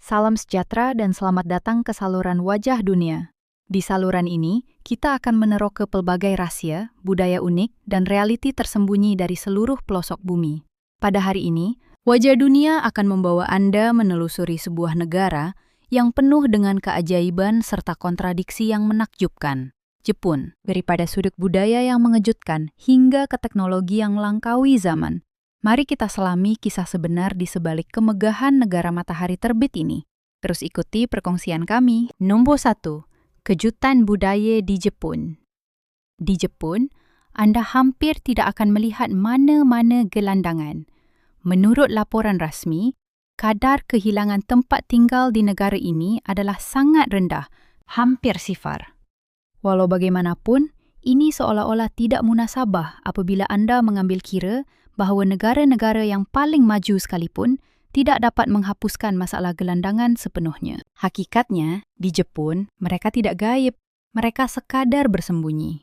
Salam sejahtera dan selamat datang ke saluran Wajah Dunia. Di saluran ini, kita akan menerok ke pelbagai rahasia, budaya unik, dan realiti tersembunyi dari seluruh pelosok bumi. Pada hari ini, Wajah Dunia akan membawa Anda menelusuri sebuah negara yang penuh dengan keajaiban serta kontradiksi yang menakjubkan. Jepun, daripada sudut budaya yang mengejutkan hingga ke teknologi yang melampaui zaman. Mari kita selami kisah sebenar di sebalik kemegahan negara matahari terbit ini. Terus ikuti perkongsian kami. Nombor 1. Kejutan budaya di Jepun. Di Jepun, Anda hampir tidak akan melihat mana-mana gelandangan. Menurut laporan rasmi, kadar kehilangan tempat tinggal di negara ini adalah sangat rendah, hampir sifar. Walau bagaimanapun, ini seolah-olah tidak munasabah apabila Anda mengambil kira bahawa negara-negara yang paling maju sekalipun tidak dapat menghapuskan masalah gelandangan sepenuhnya. Hakikatnya, di Jepun, mereka tidak gaib, mereka sekadar bersembunyi.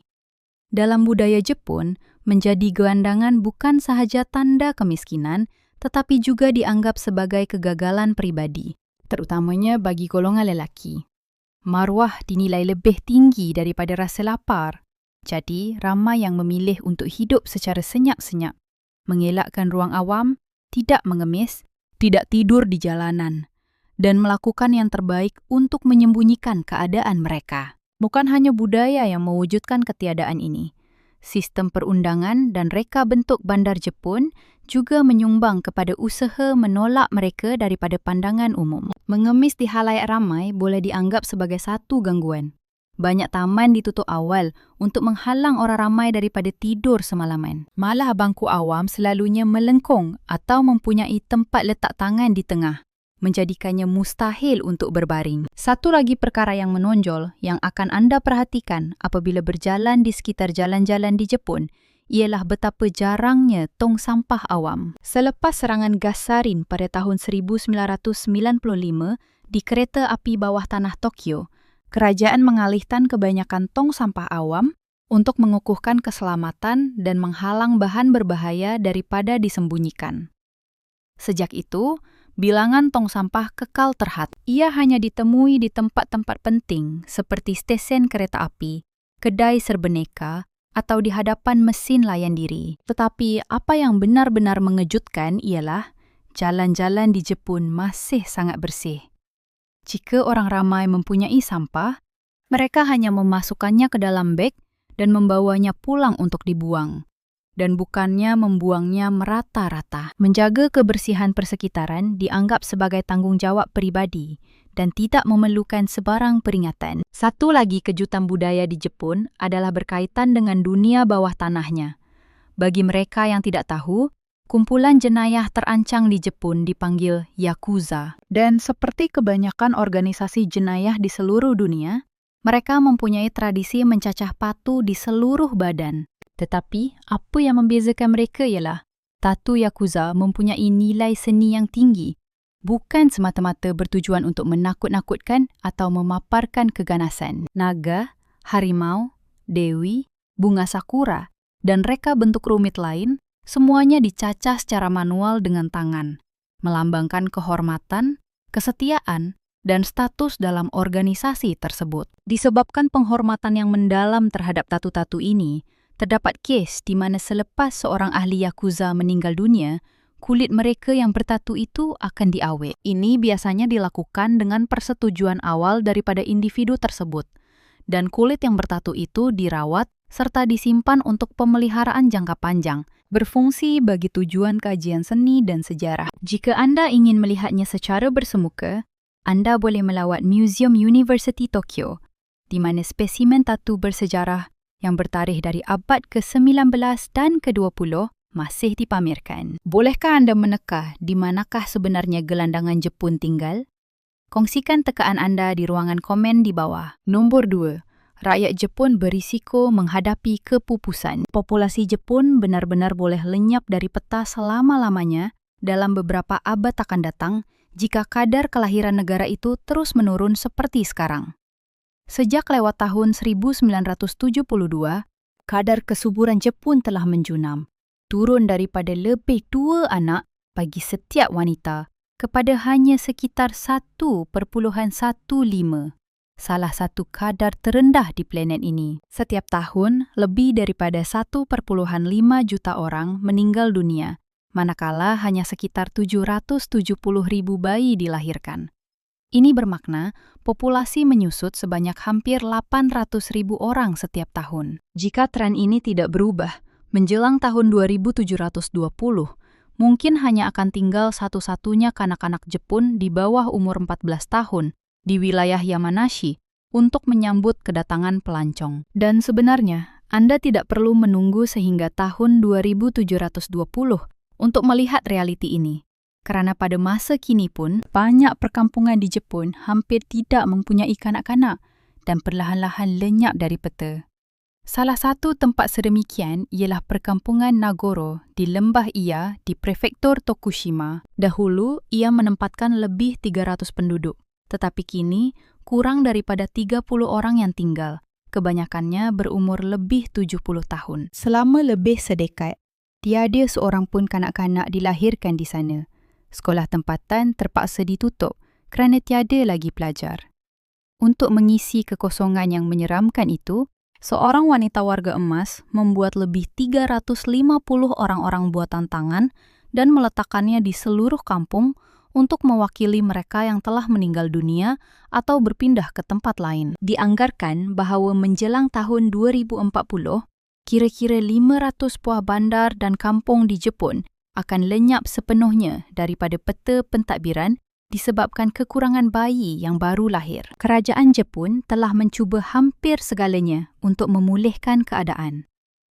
Dalam budaya Jepun, menjadi gelandangan bukan sahaja tanda kemiskinan, tetapi juga dianggap sebagai kegagalan pribadi, terutamanya bagi golongan lelaki. Maruah dinilai lebih tinggi daripada rasa lapar, jadi ramai yang memilih untuk hidup secara senyap-senyap, mengelakkan ruang awam, tidak mengemis, tidak tidur di jalanan, dan melakukan yang terbaik untuk menyembunyikan keadaan mereka. Bukan hanya budaya yang mewujudkan ketiadaan ini. Sistem perundangan dan reka bentuk bandar Jepun juga menyumbang kepada usaha menolak mereka daripada pandangan umum. Mengemis di halayak ramai boleh dianggap sebagai satu gangguan. Banyak taman ditutup awal untuk menghalang orang ramai daripada tidur semalaman. Malah bangku awam selalunya melengkung atau mempunyai tempat letak tangan di tengah, menjadikannya mustahil untuk berbaring. Satu lagi perkara yang menonjol yang akan Anda perhatikan apabila berjalan di sekitar jalan-jalan di Jepun ialah betapa jarangnya tong sampah awam. Selepas serangan gas sarin pada tahun 1995 di kereta api bawah tanah Tokyo, kerajaan mengalihkan kebanyakan tong sampah awam untuk mengukuhkan keselamatan dan menghalang bahan berbahaya daripada disembunyikan. Sejak itu, bilangan tong sampah kekal terhad. Ia hanya ditemui di tempat-tempat penting seperti stesen kereta api, kedai serbeneka, atau di hadapan mesin layan diri. Tetapi apa yang benar-benar mengejutkan ialah jalan-jalan di Jepun masih sangat bersih. Jika orang ramai mempunyai sampah, mereka hanya memasukkannya ke dalam beg dan membawanya pulang untuk dibuang, dan bukannya membuangnya merata-rata. Menjaga kebersihan persekitaran dianggap sebagai tanggungjawab peribadi dan tidak memerlukan sebarang peringatan. Satu lagi kejutan budaya di Jepun adalah berkaitan dengan dunia bawah tanahnya. Bagi mereka yang tidak tahu, kumpulan jenayah terancang di Jepun dipanggil Yakuza. Dan seperti kebanyakan organisasi jenayah di seluruh dunia, mereka mempunyai tradisi mencacah patu di seluruh badan. Tetapi, apa yang membezakan mereka ialah tatu Yakuza mempunyai nilai seni yang tinggi, bukan semata-mata bertujuan untuk menakut-nakutkan atau memaparkan keganasan. Naga, harimau, dewi, bunga sakura, dan reka bentuk rumit lain semuanya dicacah secara manual dengan tangan, melambangkan kehormatan, kesetiaan, dan status dalam organisasi tersebut. Disebabkan penghormatan yang mendalam terhadap tatu-tatu ini, terdapat kes di mana selepas seorang ahli Yakuza meninggal dunia, kulit mereka yang bertatu itu akan diawet. Ini biasanya dilakukan dengan persetujuan awal daripada individu tersebut, dan kulit yang bertatu itu dirawat serta disimpan untuk pemeliharaan jangka panjang, berfungsi bagi tujuan kajian seni dan sejarah. Jika Anda ingin melihatnya secara bersemuka, Anda boleh melawat Museum University Tokyo, di mana spesimen tatu bersejarah yang bertarikh dari abad ke-19 dan ke-20 masih dipamerkan. Bolehkah Anda meneka di manakah sebenarnya gelandangan Jepun tinggal? Kongsikan tekaan Anda di ruangan komen di bawah. Nombor 2. Rakyat Jepun berisiko menghadapi kepupusan. Populasi Jepun benar-benar boleh lenyap dari peta selama-lamanya dalam beberapa abad akan datang jika kadar kelahiran negara itu terus menurun seperti sekarang. Sejak lewat tahun 1972, kadar kesuburan Jepun telah menjunam, turun daripada lebih 2 anak bagi setiap wanita kepada hanya sekitar 1,15, salah satu kadar terendah di planet ini. Setiap tahun, lebih daripada 1,5 juta orang meninggal dunia, manakala hanya sekitar 770.000 bayi dilahirkan. Ini bermakna populasi menyusut sebanyak hampir 800.000 orang setiap tahun. Jika tren ini tidak berubah, menjelang tahun 2720, mungkin hanya akan tinggal satu-satunya kanak-kanak Jepun di bawah umur 14 tahun di wilayah Yamanashi untuk menyambut kedatangan pelancong. Dan sebenarnya, Anda tidak perlu menunggu sehingga tahun 2720 untuk melihat realiti ini. Karena pada masa kini pun, banyak perkampungan di Jepun hampir tidak mempunyai kanak-kanak dan perlahan-lahan lenyap dari peta. Salah satu tempat sedemikian ialah perkampungan Nagoro di Lembah Iya di Prefektur Tokushima. Dahulu, ia menempatkan lebih 300 penduduk, tetapi kini kurang daripada 30 orang yang tinggal, kebanyakannya berumur lebih 70 tahun. Selama lebih sedekad, tiada seorang pun kanak-kanak dilahirkan di sana. Sekolah tempatan terpaksa ditutup kerana tiada lagi pelajar. Untuk mengisi kekosongan yang menyeramkan itu, seorang wanita warga emas membuat lebih 350 orang-orang buatan tangan dan meletakkannya di seluruh kampung untuk mewakili mereka yang telah meninggal dunia atau berpindah ke tempat lain. Dianggarkan bahawa menjelang tahun 2040, kira-kira 500 buah bandar dan kampung di Jepun akan lenyap sepenuhnya daripada peta pentadbiran disebabkan kekurangan bayi yang baru lahir. Kerajaan Jepun telah mencuba hampir segalanya untuk memulihkan keadaan.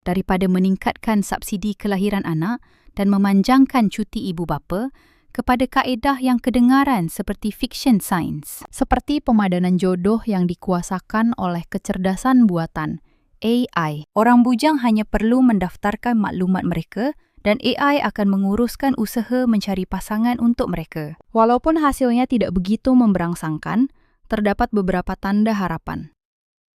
Daripada meningkatkan subsidi kelahiran anak dan memanjangkan cuti ibu bapa kepada kaedah yang kedengaran seperti fiction science, seperti pemadanan jodoh yang dikuasakan oleh kecerdasan buatan, AI. Orang bujang hanya perlu mendaftarkan maklumat mereka dan AI akan menguruskan usaha mencari pasangan untuk mereka. Walaupun hasilnya tidak begitu memberangsangkan, terdapat beberapa tanda harapan.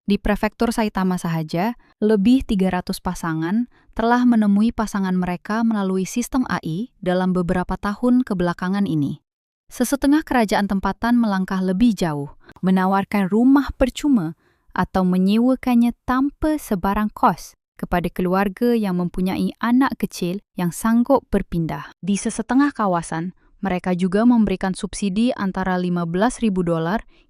Di Prefektur Saitama sahaja, lebih 300 pasangan telah menemui pasangan mereka melalui sistem AI dalam beberapa tahun kebelakangan ini. Sesetengah kerajaan tempatan melangkah lebih jauh, menawarkan rumah percuma atau menyewakannya tanpa sebarang kos kepada keluarga yang mempunyai anak kecil yang sanggup berpindah. Di sesetengah kawasan, mereka juga memberikan subsidi antara $15,000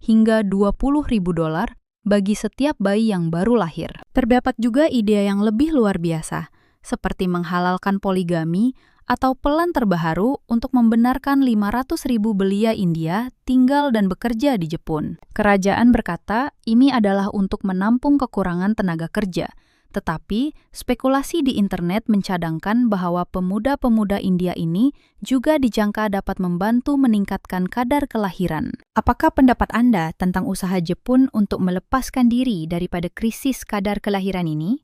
hingga $20,000 bagi setiap bayi yang baru lahir. Terdapat juga ide yang lebih luar biasa, seperti menghalalkan poligami atau pelan terbaru untuk membenarkan 500.000 belia India tinggal dan bekerja di Jepun. Kerajaan berkata ini adalah untuk menampung kekurangan tenaga kerja, tetapi spekulasi di internet mencadangkan bahawa pemuda-pemuda India ini juga dijangka dapat membantu meningkatkan kadar kelahiran. Apakah pendapat Anda tentang usaha Jepun untuk melepaskan diri daripada krisis kadar kelahiran ini?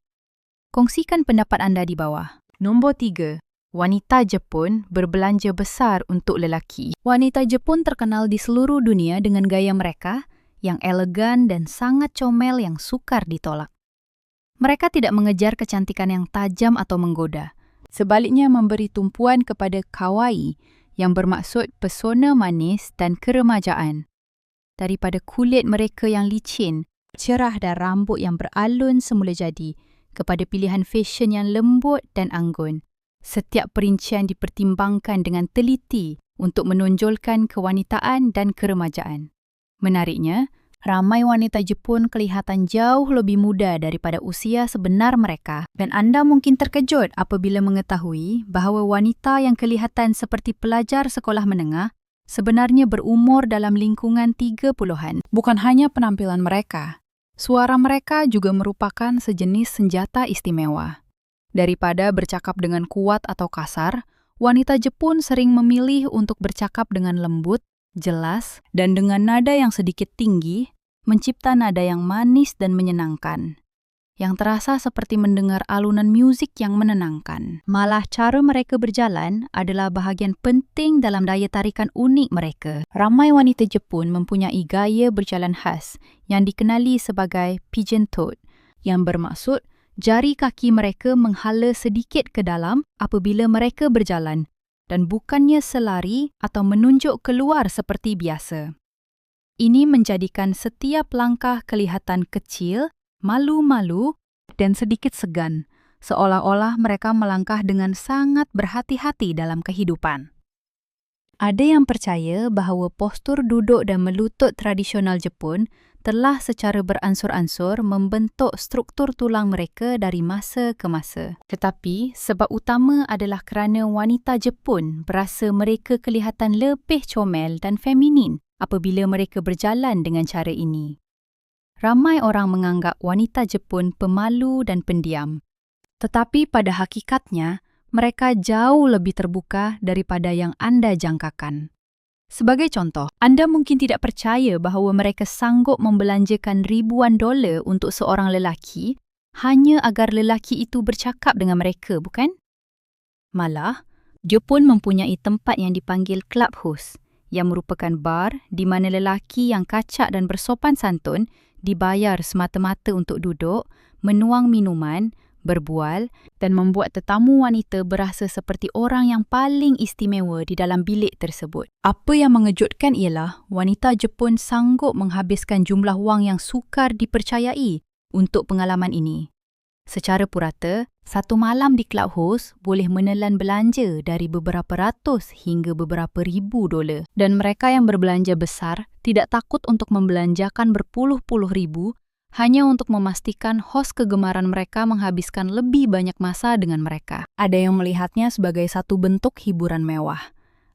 Kongsikan pendapat Anda di bawah. Nombor 3. Wanita Jepun berbelanja besar untuk lelaki. Wanita Jepun terkenal di seluruh dunia dengan gaya mereka yang elegan dan sangat comel yang sukar ditolak. Mereka tidak mengejar kecantikan yang tajam atau menggoda. Sebaliknya memberi tumpuan kepada kawaii yang bermaksud pesona manis dan keremajaan. Daripada kulit mereka yang licin, cerah dan rambut yang beralun semula jadi, kepada pilihan fashion yang lembut dan anggun. Setiap perincian dipertimbangkan dengan teliti untuk menonjolkan kewanitaan dan keremajaan. Menariknya, ramai wanita Jepun kelihatan jauh lebih muda daripada usia sebenar mereka dan anda mungkin terkejut apabila mengetahui bahawa wanita yang kelihatan seperti pelajar sekolah menengah sebenarnya berumur dalam lingkungan 30-an. Bukan hanya penampilan mereka, suara mereka juga merupakan sejenis senjata istimewa. Daripada bercakap dengan kuat atau kasar, wanita Jepun sering memilih untuk bercakap dengan lembut, jelas, dan dengan nada yang sedikit tinggi, mencipta nada yang manis dan menyenangkan, yang terasa seperti mendengar alunan musik yang menenangkan. Malah cara mereka berjalan adalah bahagian penting dalam daya tarikan unik mereka. Ramai wanita Jepun mempunyai gaya berjalan khas yang dikenali sebagai pigeon toed, yang bermaksud jari kaki mereka menghala sedikit ke dalam apabila mereka berjalan, dan bukannya selari atau menunjuk keluar seperti biasa. Ini menjadikan setiap langkah kelihatan kecil, malu-malu, dan sedikit segan, seolah-olah mereka melangkah dengan sangat berhati-hati dalam kehidupan. Ada yang percaya bahawa postur duduk dan melutut tradisional Jepun telah secara beransur-ansur membentuk struktur tulang mereka dari masa ke masa. Tetapi, sebab utama adalah kerana wanita Jepun berasa mereka kelihatan lebih comel dan feminin apabila mereka berjalan dengan cara ini. Ramai orang menganggap wanita Jepun pemalu dan pendiam. Tetapi pada hakikatnya, mereka jauh lebih terbuka daripada yang anda jangkakan. Sebagai contoh, anda mungkin tidak percaya bahawa mereka sanggup membelanjakan ribuan dolar untuk seorang lelaki hanya agar lelaki itu bercakap dengan mereka, bukan? Malah, Jepun mempunyai tempat yang dipanggil clubhouse, yang merupakan bar di mana lelaki yang kacak dan bersopan santun dibayar semata-mata untuk duduk, menuang minuman, berbual dan membuat tetamu wanita berasa seperti orang yang paling istimewa di dalam bilik tersebut. Apa yang mengejutkan ialah wanita Jepun sanggup menghabiskan jumlah wang yang sukar dipercayai untuk pengalaman ini. Secara purata, satu malam di clubhouse boleh menelan belanja dari beberapa ratus hingga beberapa ribu dolar. Dan mereka yang berbelanja besar tidak takut untuk membelanjakan berpuluh-puluh ribu hanya untuk memastikan hos kegemaran mereka menghabiskan lebih banyak masa dengan mereka. Ada yang melihatnya sebagai satu bentuk hiburan mewah.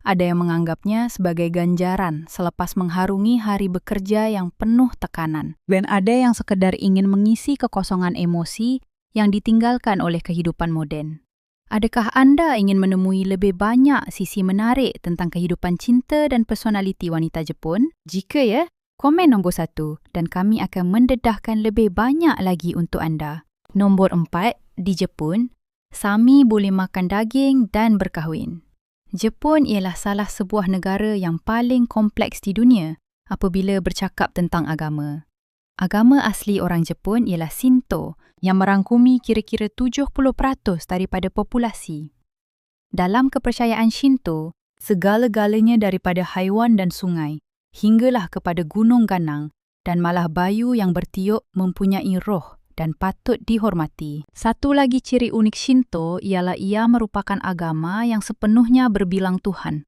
Ada yang menganggapnya sebagai ganjaran selepas mengharungi hari bekerja yang penuh tekanan. Dan ada yang sekedar ingin mengisi kekosongan emosi yang ditinggalkan oleh kehidupan moden. Adakah anda ingin menemui lebih banyak sisi menarik tentang kehidupan cinta dan personaliti wanita Jepun? Jika ya, komen nombor 1 dan kami akan mendedahkan lebih banyak lagi untuk anda. Nombor 4, di Jepun, Sami boleh makan daging dan berkahwin. Jepun ialah salah sebuah negara yang paling kompleks di dunia apabila bercakap tentang agama. Agama asli orang Jepun ialah Shinto yang merangkumi kira-kira 70% daripada populasi. Dalam kepercayaan Shinto, segala-galanya daripada haiwan dan sungai hinggalah kepada gunung ganang dan malah bayu yang bertiup mempunyai roh dan patut dihormati. Satu lagi ciri unik Shinto ialah ia merupakan agama yang sepenuhnya berbilang Tuhan.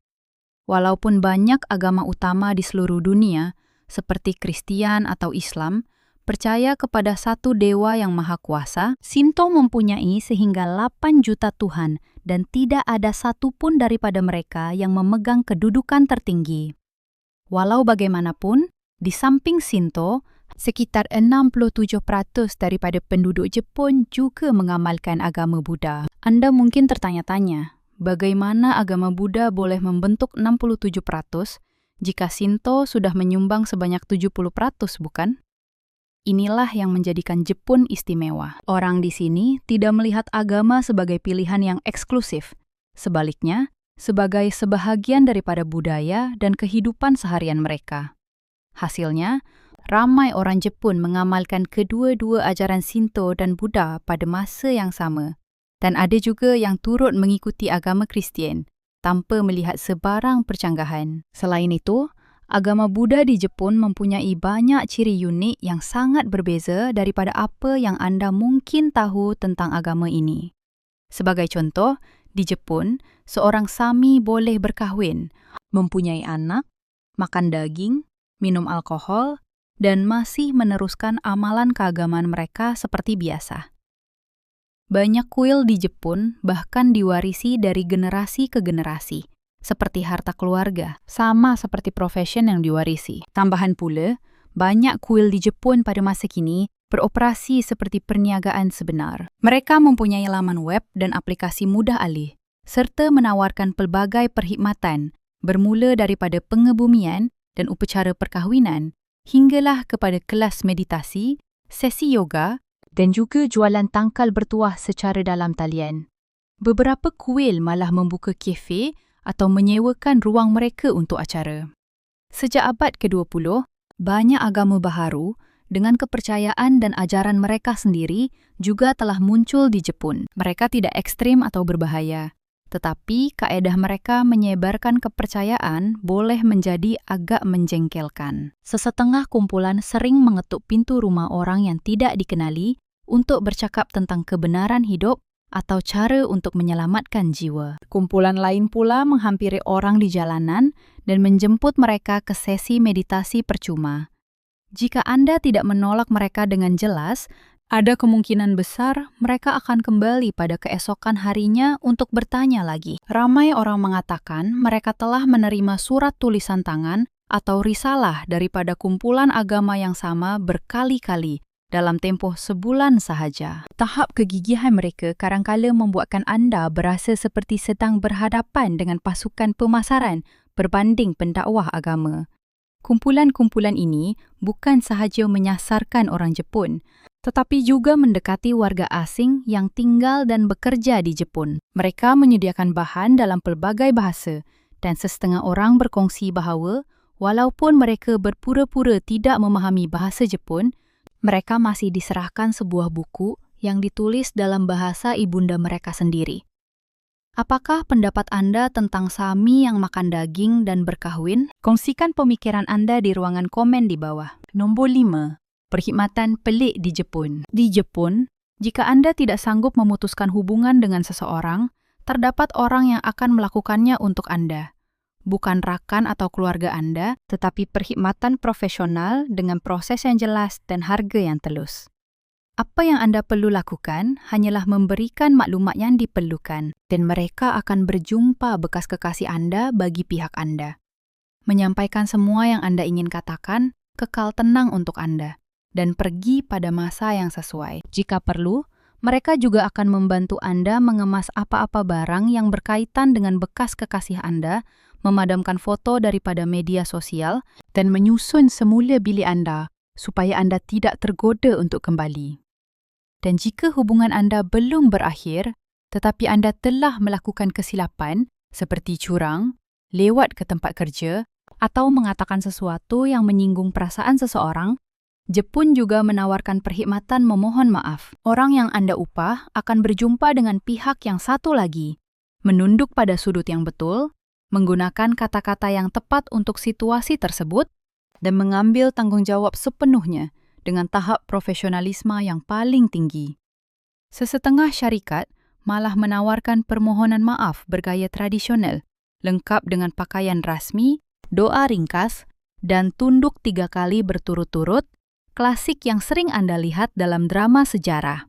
Walaupun banyak agama utama di seluruh dunia, seperti Kristian atau Islam, percaya kepada satu dewa yang maha kuasa, Shinto mempunyai sehingga 8 juta Tuhan dan tidak ada satu pun daripada mereka yang memegang kedudukan tertinggi. Walau bagaimanapun, di samping Shinto, sekitar 67% daripada penduduk Jepun juga mengamalkan agama Buddha. Anda mungkin tertanya-tanya, bagaimana agama Buddha boleh membentuk 67% jika Shinto sudah menyumbang sebanyak 70%, bukan? Inilah yang menjadikan Jepun istimewa. Orang di sini tidak melihat agama sebagai pilihan yang eksklusif. Sebaliknya, sebagai sebahagian daripada budaya dan kehidupan seharian mereka. Hasilnya, ramai orang Jepun mengamalkan kedua-dua ajaran Shinto dan Buddha pada masa yang sama. Dan ada juga yang turut mengikuti agama Kristian tanpa melihat sebarang percanggahan. Selain itu, agama Buddha di Jepun mempunyai banyak ciri unik yang sangat berbeza daripada apa yang anda mungkin tahu tentang agama ini. Sebagai contoh, di Jepun, seorang Sami boleh berkahwin, mempunyai anak, makan daging, minum alkohol, dan masih meneruskan amalan keagamaan mereka seperti biasa. Banyak kuil di Jepun bahkan diwarisi dari generasi ke generasi, seperti harta keluarga, sama seperti profesion yang diwarisi. Tambahan pula, banyak kuil di Jepun pada masa kini beroperasi seperti perniagaan sebenar. Mereka mempunyai laman web dan aplikasi mudah alih, serta menawarkan pelbagai perkhidmatan, bermula daripada pengebumian dan upacara perkahwinan, hinggalah kepada kelas meditasi, sesi yoga, dan juga jualan tangkal bertuah secara dalam talian. Beberapa kuil malah membuka kafe atau menyewakan ruang mereka untuk acara. Sejak abad ke-20, banyak agama baharu dengan kepercayaan dan ajaran mereka sendiri juga telah muncul di Jepun. Mereka tidak ekstrim atau berbahaya. Tetapi kaedah mereka menyebarkan kepercayaan boleh menjadi agak menjengkelkan. Sesetengah kumpulan sering mengetuk pintu rumah orang yang tidak dikenali untuk bercakap tentang kebenaran hidup atau cara untuk menyelamatkan jiwa. Kumpulan lain pula menghampiri orang di jalanan dan menjemput mereka ke sesi meditasi percuma. Jika Anda tidak menolak mereka dengan jelas, ada kemungkinan besar mereka akan kembali pada keesokan harinya untuk bertanya lagi. Ramai orang mengatakan mereka telah menerima surat tulisan tangan atau risalah daripada kumpulan agama yang sama berkali-kali dalam tempoh sebulan sahaja. Tahap kegigihan mereka kadangkala membuatkan anda berasa seperti sedang berhadapan dengan pasukan pemasaran berbanding pendakwah agama. Kumpulan-kumpulan ini bukan sahaja menyasarkan orang Jepun, tetapi juga mendekati warga asing yang tinggal dan bekerja di Jepun. Mereka menyediakan bahan dalam pelbagai bahasa dan setengah orang berkongsi bahawa walaupun mereka berpura-pura tidak memahami bahasa Jepun, mereka masih diserahkan sebuah buku yang ditulis dalam bahasa ibunda mereka sendiri. Apakah pendapat Anda tentang Sami yang makan daging dan berkahwin? Kongsikan pemikiran Anda di ruangan komen di bawah. Nombor 5. Perkhidmatan pelik di Jepun. Di Jepun, jika Anda tidak sanggup memutuskan hubungan dengan seseorang, terdapat orang yang akan melakukannya untuk Anda. Bukan rakan atau keluarga Anda, tetapi perkhidmatan profesional dengan proses yang jelas dan harga yang telus. Apa yang Anda perlu lakukan hanyalah memberikan maklumat yang diperlukan dan mereka akan berjumpa bekas kekasih Anda bagi pihak Anda. Menyampaikan semua yang Anda ingin katakan, kekal tenang untuk Anda, dan pergi pada masa yang sesuai. Jika perlu, mereka juga akan membantu Anda mengemas apa-apa barang yang berkaitan dengan bekas kekasih Anda, memadamkan foto daripada media sosial, dan menyusun semula bilik Anda supaya Anda tidak tergoda untuk kembali. Dan jika hubungan Anda belum berakhir, tetapi Anda telah melakukan kesilapan seperti curang, lewat ke tempat kerja, atau mengatakan sesuatu yang menyinggung perasaan seseorang, Jepun juga menawarkan perkhidmatan memohon maaf. Orang yang Anda upah akan berjumpa dengan pihak yang satu lagi, menunduk pada sudut yang betul, menggunakan kata-kata yang tepat untuk situasi tersebut, dan mengambil tanggungjawab sepenuhnya dengan tahap profesionalisme yang paling tinggi. Sesetengah syarikat malah menawarkan permohonan maaf bergaya tradisional, lengkap dengan pakaian rasmi, doa ringkas, dan tunduk 3 kali berturut-turut, klasik yang sering Anda lihat dalam drama sejarah.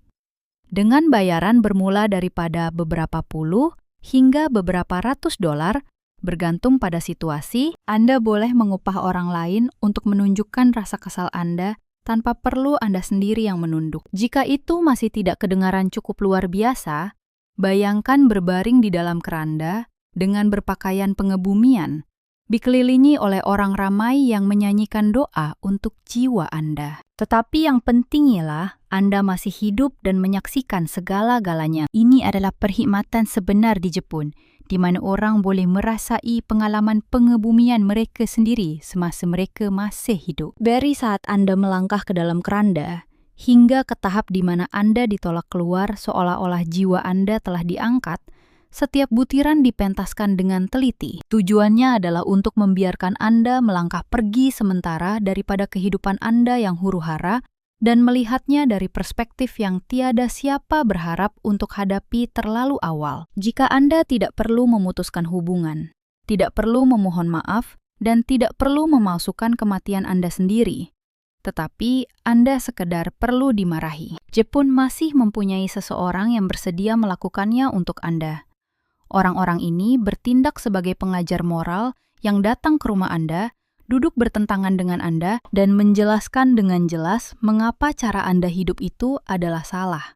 Dengan bayaran bermula daripada beberapa puluh hingga beberapa ratus $, bergantung pada situasi, Anda boleh mengupah orang lain untuk menunjukkan rasa kesal Anda tanpa perlu Anda sendiri yang menunduk. Jika itu masih tidak kedengaran cukup luar biasa, bayangkan berbaring di dalam keranda dengan berpakaian pengebumian, dikelilingi oleh orang ramai yang menyanyikan doa untuk jiwa Anda. Tetapi yang penting ialah Anda masih hidup dan menyaksikan segala-galanya. Ini adalah perkhidmatan sebenar di Jepun, di mana orang boleh merasai pengalaman pengebumian mereka sendiri semasa mereka masih hidup. Dari saat Anda melangkah ke dalam keranda, hingga ke tahap di mana Anda ditolak keluar seolah-olah jiwa Anda telah diangkat, setiap butiran dipentaskan dengan teliti. Tujuannya adalah untuk membiarkan Anda melangkah pergi sementara daripada kehidupan Anda yang huru-hara dan melihatnya dari perspektif yang tiada siapa berharap untuk hadapi terlalu awal. Jika Anda tidak perlu memutuskan hubungan, tidak perlu memohon maaf, dan tidak perlu memalsukan kematian Anda sendiri, tetapi Anda sekedar perlu dimarahi. Jepun masih mempunyai seseorang yang bersedia melakukannya untuk Anda. Orang-orang ini bertindak sebagai pengajar moral yang datang ke rumah Anda, duduk bertentangan dengan Anda, dan menjelaskan dengan jelas mengapa cara Anda hidup itu adalah salah.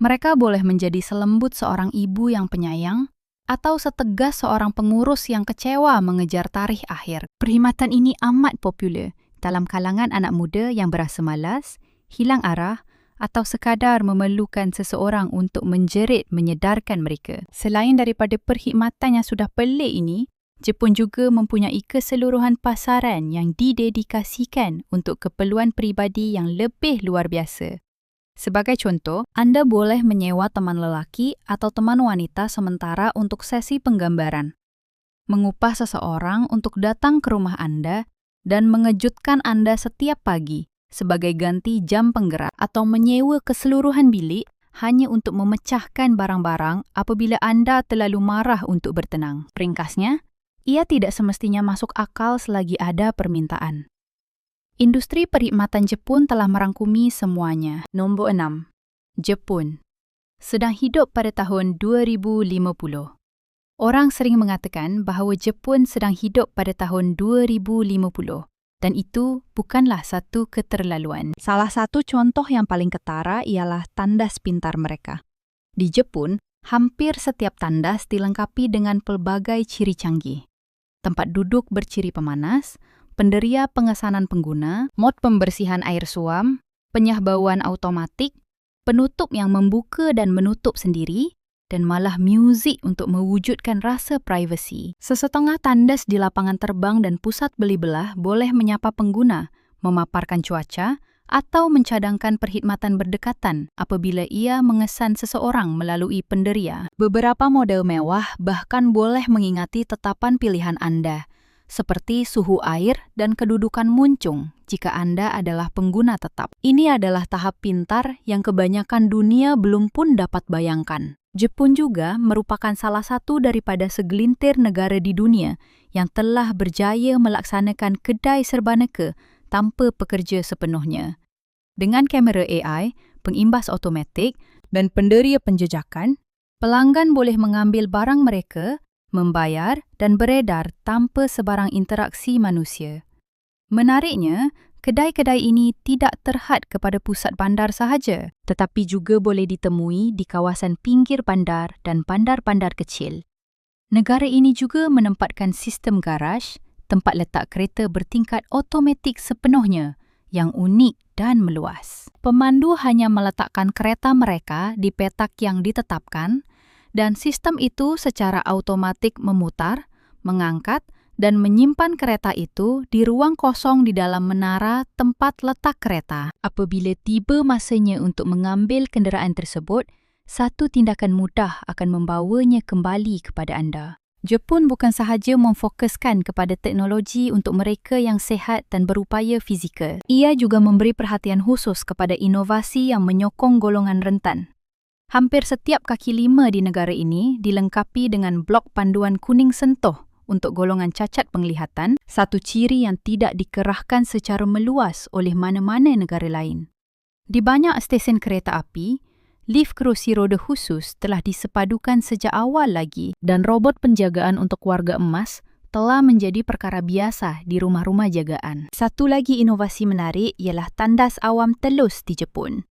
Mereka boleh menjadi selembut seorang ibu yang penyayang, atau setegas seorang pengurus yang kecewa mengejar tarikh akhir. Perkhidmatan ini amat popular dalam kalangan anak muda yang berasa malas, hilang arah, atau sekadar memerlukan seseorang untuk menjerit menyedarkan mereka. Selain daripada perkhidmatan yang sudah pelik ini, Jepun juga mempunyai keseluruhan pasaran yang didedikasikan untuk keperluan peribadi yang lebih luar biasa. Sebagai contoh, Anda boleh menyewa teman lelaki atau teman wanita sementara untuk sesi penggambaran. Mengupah seseorang untuk datang ke rumah Anda dan mengejutkan Anda setiap pagi sebagai ganti jam penggerak, atau menyewa keseluruhan bilik hanya untuk memecahkan barang-barang apabila Anda terlalu marah untuk bertenang. Ringkasnya, ia tidak semestinya masuk akal selagi ada permintaan. Industri perkhidmatan Jepun telah merangkumi semuanya. Nombor 6. Jepun sedang hidup pada tahun 2050. Orang sering mengatakan bahawa Jepun sedang hidup pada tahun 2050 dan itu bukanlah satu keterlaluan. Salah satu contoh yang paling ketara ialah tandas pintar mereka. Di Jepun, hampir setiap tandas dilengkapi dengan pelbagai ciri canggih. Tempat duduk berciri pemanas, penderia pengesanan pengguna, mod pembersihan air suam, penyahbauan automatik, penutup yang membuka dan menutup sendiri, dan malah muzik untuk mewujudkan rasa privasi. Sesetengah tandas di lapangan terbang dan pusat beli belah boleh menyapa pengguna, memaparkan cuaca, atau mencadangkan perkhidmatan berdekatan apabila ia mengesan seseorang melalui penderia. Beberapa model mewah bahkan boleh mengingati tetapan pilihan Anda, seperti suhu air dan kedudukan muncung jika Anda adalah pengguna tetap. Ini adalah tahap pintar yang kebanyakan dunia belum pun dapat bayangkan. Jepun juga merupakan salah satu daripada segelintir negara di dunia yang telah berjaya melaksanakan kedai serbaneka tanpa pekerja sepenuhnya. Dengan kamera AI, pengimbas automatik dan penderia penjejakan, pelanggan boleh mengambil barang mereka, membayar dan beredar tanpa sebarang interaksi manusia. Menariknya, kedai-kedai ini tidak terhad kepada pusat bandar sahaja, tetapi juga boleh ditemui di kawasan pinggir bandar dan bandar-bandar kecil. Negara ini juga menempatkan sistem garaj, tempat letak kereta bertingkat automatik sepenuhnya, yang unik dan meluas. Pemandu hanya meletakkan kereta mereka di petak yang ditetapkan, dan sistem itu secara automatik memutar, mengangkat, dan menyimpan kereta itu di ruang kosong di dalam menara tempat letak kereta. Apabila tiba masanya untuk mengambil kenderaan tersebut, satu tindakan mudah akan membawanya kembali kepada anda. Jepun bukan sahaja memfokuskan kepada teknologi untuk mereka yang sihat dan berupaya fizikal. Ia juga memberi perhatian khusus kepada inovasi yang menyokong golongan rentan. Hampir setiap kaki lima di negara ini dilengkapi dengan blok panduan kuning sentuh untuk golongan cacat penglihatan, satu ciri yang tidak dikerahkan secara meluas oleh mana-mana negara lain. Di banyak stesen kereta api, lift kerusi roda khusus telah disepadukan sejak awal lagi dan robot penjagaan untuk warga emas telah menjadi perkara biasa di rumah-rumah jagaan. Satu lagi inovasi menarik ialah tandas awam telus di Jepun.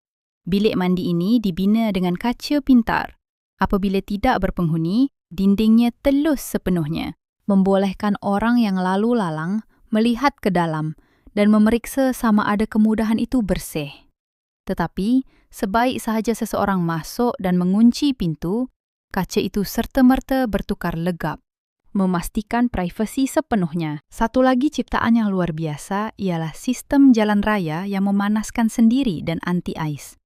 Bilik mandi ini dibina dengan kaca pintar. Apabila tidak berpenghuni, dindingnya telus sepenuhnya, membolehkan orang yang lalu lalang melihat ke dalam dan memeriksa sama ada kemudahan itu bersih. Tetapi, sebaik sahaja seseorang masuk dan mengunci pintu, kaca itu serta-merta bertukar legap, memastikan privasi sepenuhnya. Satu lagi ciptaan yang luar biasa ialah sistem jalan raya yang memanaskan sendiri dan anti-ais.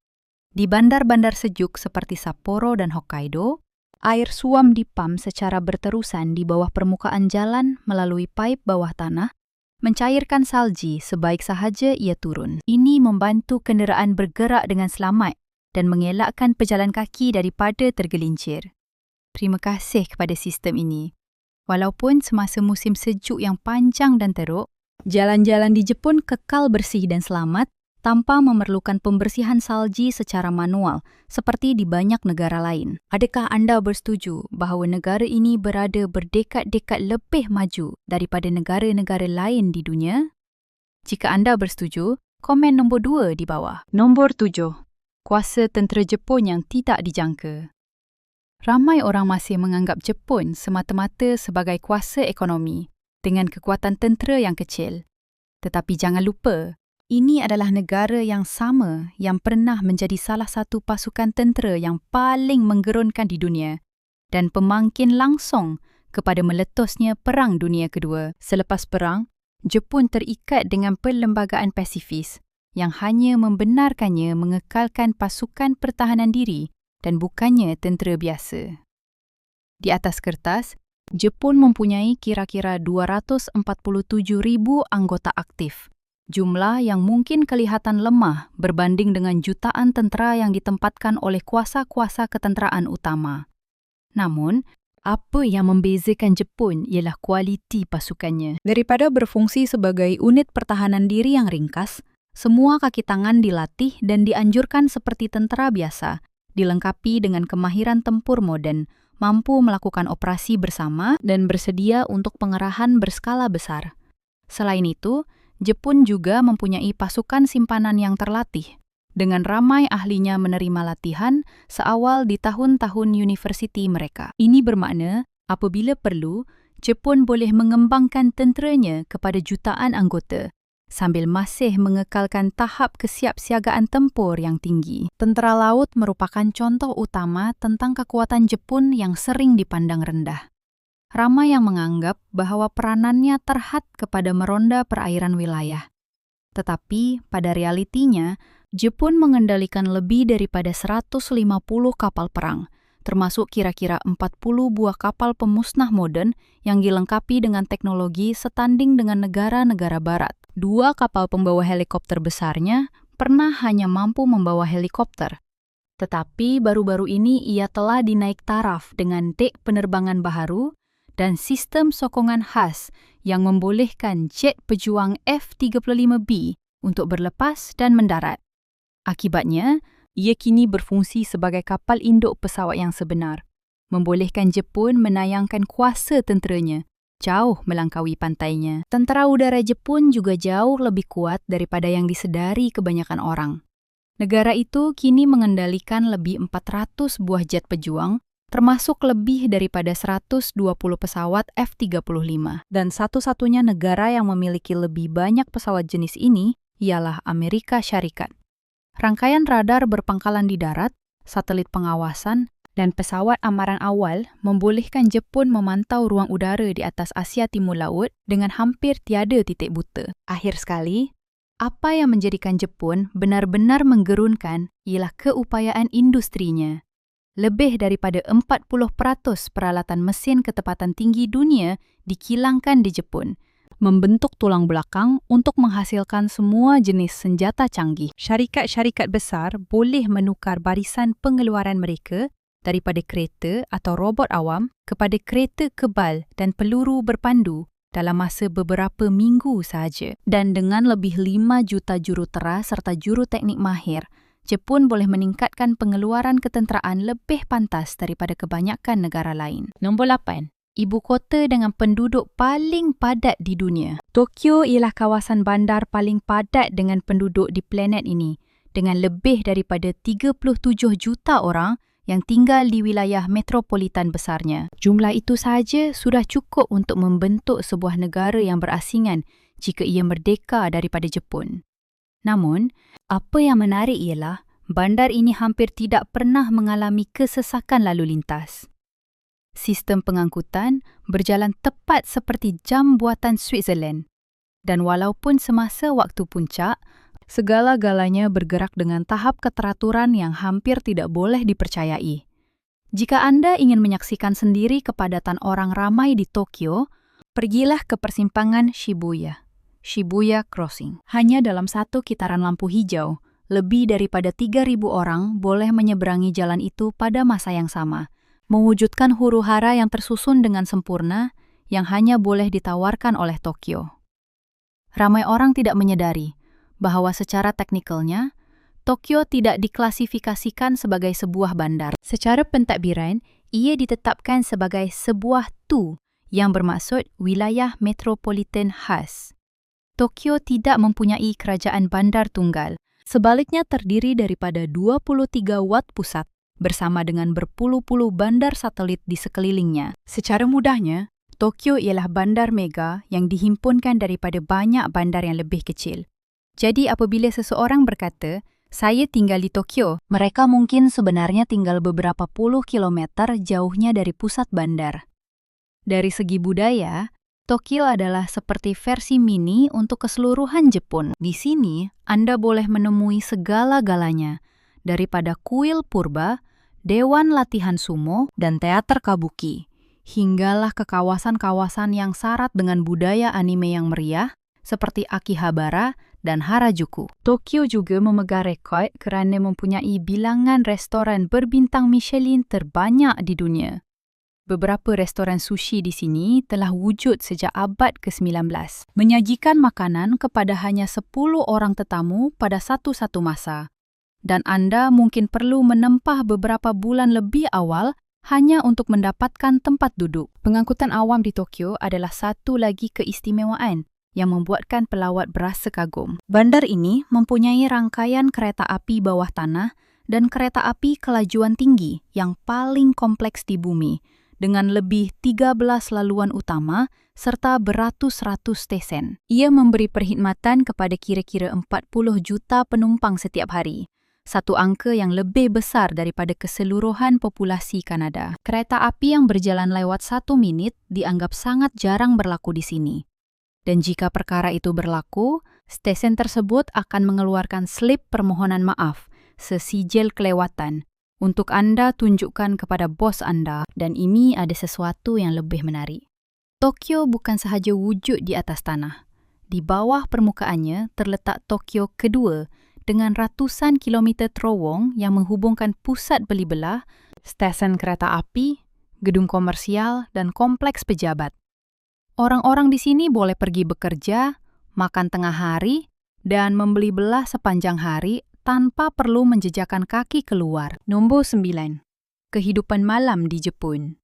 Di bandar-bandar sejuk seperti Sapporo dan Hokkaido, air suam dipam secara berterusan di bawah permukaan jalan melalui pipe bawah tanah, mencairkan salji sebaik sahaja ia turun. Ini membantu kenderaan bergerak dengan selamat dan mengelakkan pejalan kaki daripada tergelincir. Terima kasih kepada sistem ini. Walaupun semasa musim sejuk yang panjang dan teruk, jalan-jalan di Jepun kekal bersih dan selamat tanpa memerlukan pembersihan salji secara manual seperti di banyak negara lain. Adakah anda bersetuju bahawa negara ini berada berdekad-dekad lebih maju daripada negara-negara lain di dunia? Jika anda bersetuju, komen nombor 2 di bawah. Nombor 7. Kuasa tentera Jepun yang tidak dijangka. Ramai orang masih menganggap Jepun semata-mata sebagai kuasa ekonomi dengan kekuatan tentera yang kecil. Tetapi jangan lupa, ini adalah negara yang sama yang pernah menjadi salah satu pasukan tentera yang paling menggerunkan di dunia dan pemangkin langsung kepada meletusnya Perang Dunia Kedua. Selepas perang, Jepun terikat dengan Perlembagaan Pasifis yang hanya membenarkannya mengekalkan pasukan pertahanan diri dan bukannya tentera biasa. Di atas kertas, Jepun mempunyai kira-kira 247,000 anggota aktif, jumlah yang mungkin kelihatan lemah berbanding dengan jutaan tentera yang ditempatkan oleh kuasa-kuasa ketenteraan utama. Namun, apa yang membezakan Jepun ialah kualiti pasukannya. Daripada berfungsi sebagai unit pertahanan diri yang ringkas, semua kaki tangan dilatih dan dianjurkan seperti tentera biasa, dilengkapi dengan kemahiran tempur moden, mampu melakukan operasi bersama dan bersedia untuk pengerahan berskala besar. Selain itu, Jepun juga mempunyai pasukan simpanan yang terlatih, dengan ramai ahlinya menerima latihan seawal di tahun-tahun universiti mereka. Ini bermakna, apabila perlu, Jepun boleh mengembangkan tenteranya kepada jutaan anggota, sambil masih mengekalkan tahap kesiapsiagaan tempur yang tinggi. Tentera laut merupakan contoh utama tentang kekuatan Jepun yang sering dipandang rendah. Ramai yang menganggap bahawa peranannya terhad kepada meronda perairan wilayah. Tetapi pada realitinya, Jepun mengendalikan lebih daripada 150 kapal perang, termasuk kira-kira 40 buah kapal pemusnah moden yang dilengkapi dengan teknologi setanding dengan negara-negara barat. 2 kapal pembawa helikopter besarnya pernah hanya mampu membawa helikopter. Tetapi baru-baru ini ia telah dinaik taraf dengan dek penerbangan baharu dan sistem sokongan khas yang membolehkan jet pejuang F-35B untuk berlepas dan mendarat. Akibatnya, ia kini berfungsi sebagai kapal induk pesawat yang sebenar, membolehkan Jepun menayangkan kuasa tenteranya jauh melangkaui pantainya. Tentera udara Jepun juga jauh lebih kuat daripada yang disedari kebanyakan orang. Negara itu kini mengendalikan lebih 400 buah jet pejuang, termasuk lebih daripada 120 pesawat F-35. Dan satu-satunya negara yang memiliki lebih banyak pesawat jenis ini ialah Amerika Syarikat. Rangkaian radar berpangkalan di darat, satelit pengawasan, dan pesawat amaran awal membolehkan Jepun memantau ruang udara di atas Asia Timur Laut dengan hampir tiada titik buta. Akhir sekali, apa yang menjadikan Jepun benar-benar menggerunkan ialah keupayaan industrinya. Lebih daripada 40% peralatan mesin ketepatan tinggi dunia dikilangkan di Jepun, membentuk tulang belakang untuk menghasilkan semua jenis senjata canggih. Syarikat-syarikat besar boleh menukar barisan pengeluaran mereka daripada kereta atau robot awam kepada kereta kebal dan peluru berpandu dalam masa beberapa minggu sahaja. Dan dengan lebih 5 juta jurutera serta juru teknik mahir, Jepun boleh meningkatkan pengeluaran ketenteraan lebih pantas daripada kebanyakan negara lain. Nombor 8. Ibu kota dengan penduduk paling padat di dunia. Tokyo ialah kawasan bandar paling padat dengan penduduk di planet ini, dengan lebih daripada 37 juta orang yang tinggal di wilayah metropolitan besarnya. Jumlah itu sahaja sudah cukup untuk membentuk sebuah negara yang berasingan jika ia merdeka daripada Jepun. Namun, apa yang menarik ialah bandar ini hampir tidak pernah mengalami kesesakan lalu lintas. Sistem pengangkutan berjalan tepat seperti jam buatan Switzerland. Dan walaupun semasa waktu puncak, segala-galanya bergerak dengan tahap keteraturan yang hampir tidak boleh dipercayai. Jika anda ingin menyaksikan sendiri kepadatan orang ramai di Tokyo, pergilah ke persimpangan Shibuya, Shibuya Crossing. Hanya dalam satu kitaran lampu hijau, lebih daripada 3.000 orang boleh menyeberangi jalan itu pada masa yang sama, mewujudkan huru-hara yang tersusun dengan sempurna yang hanya boleh ditawarkan oleh Tokyo. Ramai orang tidak menyadari bahawa secara teknikalnya, Tokyo tidak diklasifikasikan sebagai sebuah bandar. Secara pentadbiran, ia ditetapkan sebagai sebuah TU yang bermaksud wilayah metropolitan khas. Tokyo tidak mempunyai kerajaan bandar tunggal, sebaliknya terdiri daripada 23 wat pusat bersama dengan berpuluh-puluh bandar satelit di sekelilingnya. Secara mudahnya, Tokyo ialah bandar mega yang dihimpunkan daripada banyak bandar yang lebih kecil. Jadi apabila seseorang berkata, saya tinggal di Tokyo, mereka mungkin sebenarnya tinggal beberapa puluh kilometer jauhnya dari pusat bandar. Dari segi budaya, Tokyo adalah seperti versi mini untuk keseluruhan Jepun. Di sini, Anda boleh menemui segala-galanya, daripada kuil purba, dewan latihan sumo, dan teater kabuki, hinggalah ke kawasan-kawasan yang syarat dengan budaya anime yang meriah, seperti Akihabara dan Harajuku. Tokyo juga memegang rekod kerana mempunyai bilangan restoran berbintang Michelin terbanyak di dunia. Beberapa restoran sushi di sini telah wujud sejak abad ke-19, menyajikan makanan kepada hanya 10 orang tetamu pada satu-satu masa. Dan Anda mungkin perlu menempah beberapa bulan lebih awal hanya untuk mendapatkan tempat duduk. Pengangkutan awam di Tokyo adalah satu lagi keistimewaan yang membuatkan pelawat berasa kagum. Bandar ini mempunyai rangkaian kereta api bawah tanah dan kereta api kelajuan tinggi yang paling kompleks di bumi, dengan lebih 13 laluan utama serta beratus-ratus stesen. Ia memberi perkhidmatan kepada kira-kira 40 juta penumpang setiap hari, satu angka yang lebih besar daripada keseluruhan populasi Kanada. Kereta api yang berjalan lewat 1 minit dianggap sangat jarang berlaku di sini. Dan jika perkara itu berlaku, stesen tersebut akan mengeluarkan slip permohonan maaf, sesijil kelewatan, untuk Anda tunjukkan kepada bos Anda, dan ini ada sesuatu yang lebih menarik. Tokyo bukan sahaja wujud di atas tanah. Di bawah permukaannya terletak Tokyo kedua dengan ratusan kilometer terowong yang menghubungkan pusat beli belah, stesen kereta api, gedung komersial, dan kompleks pejabat. Orang-orang di sini boleh pergi bekerja, makan tengah hari, dan membeli belah sepanjang hari tanpa perlu menjejakkan kaki keluar. Nombor 9. Kehidupan malam di Jepun.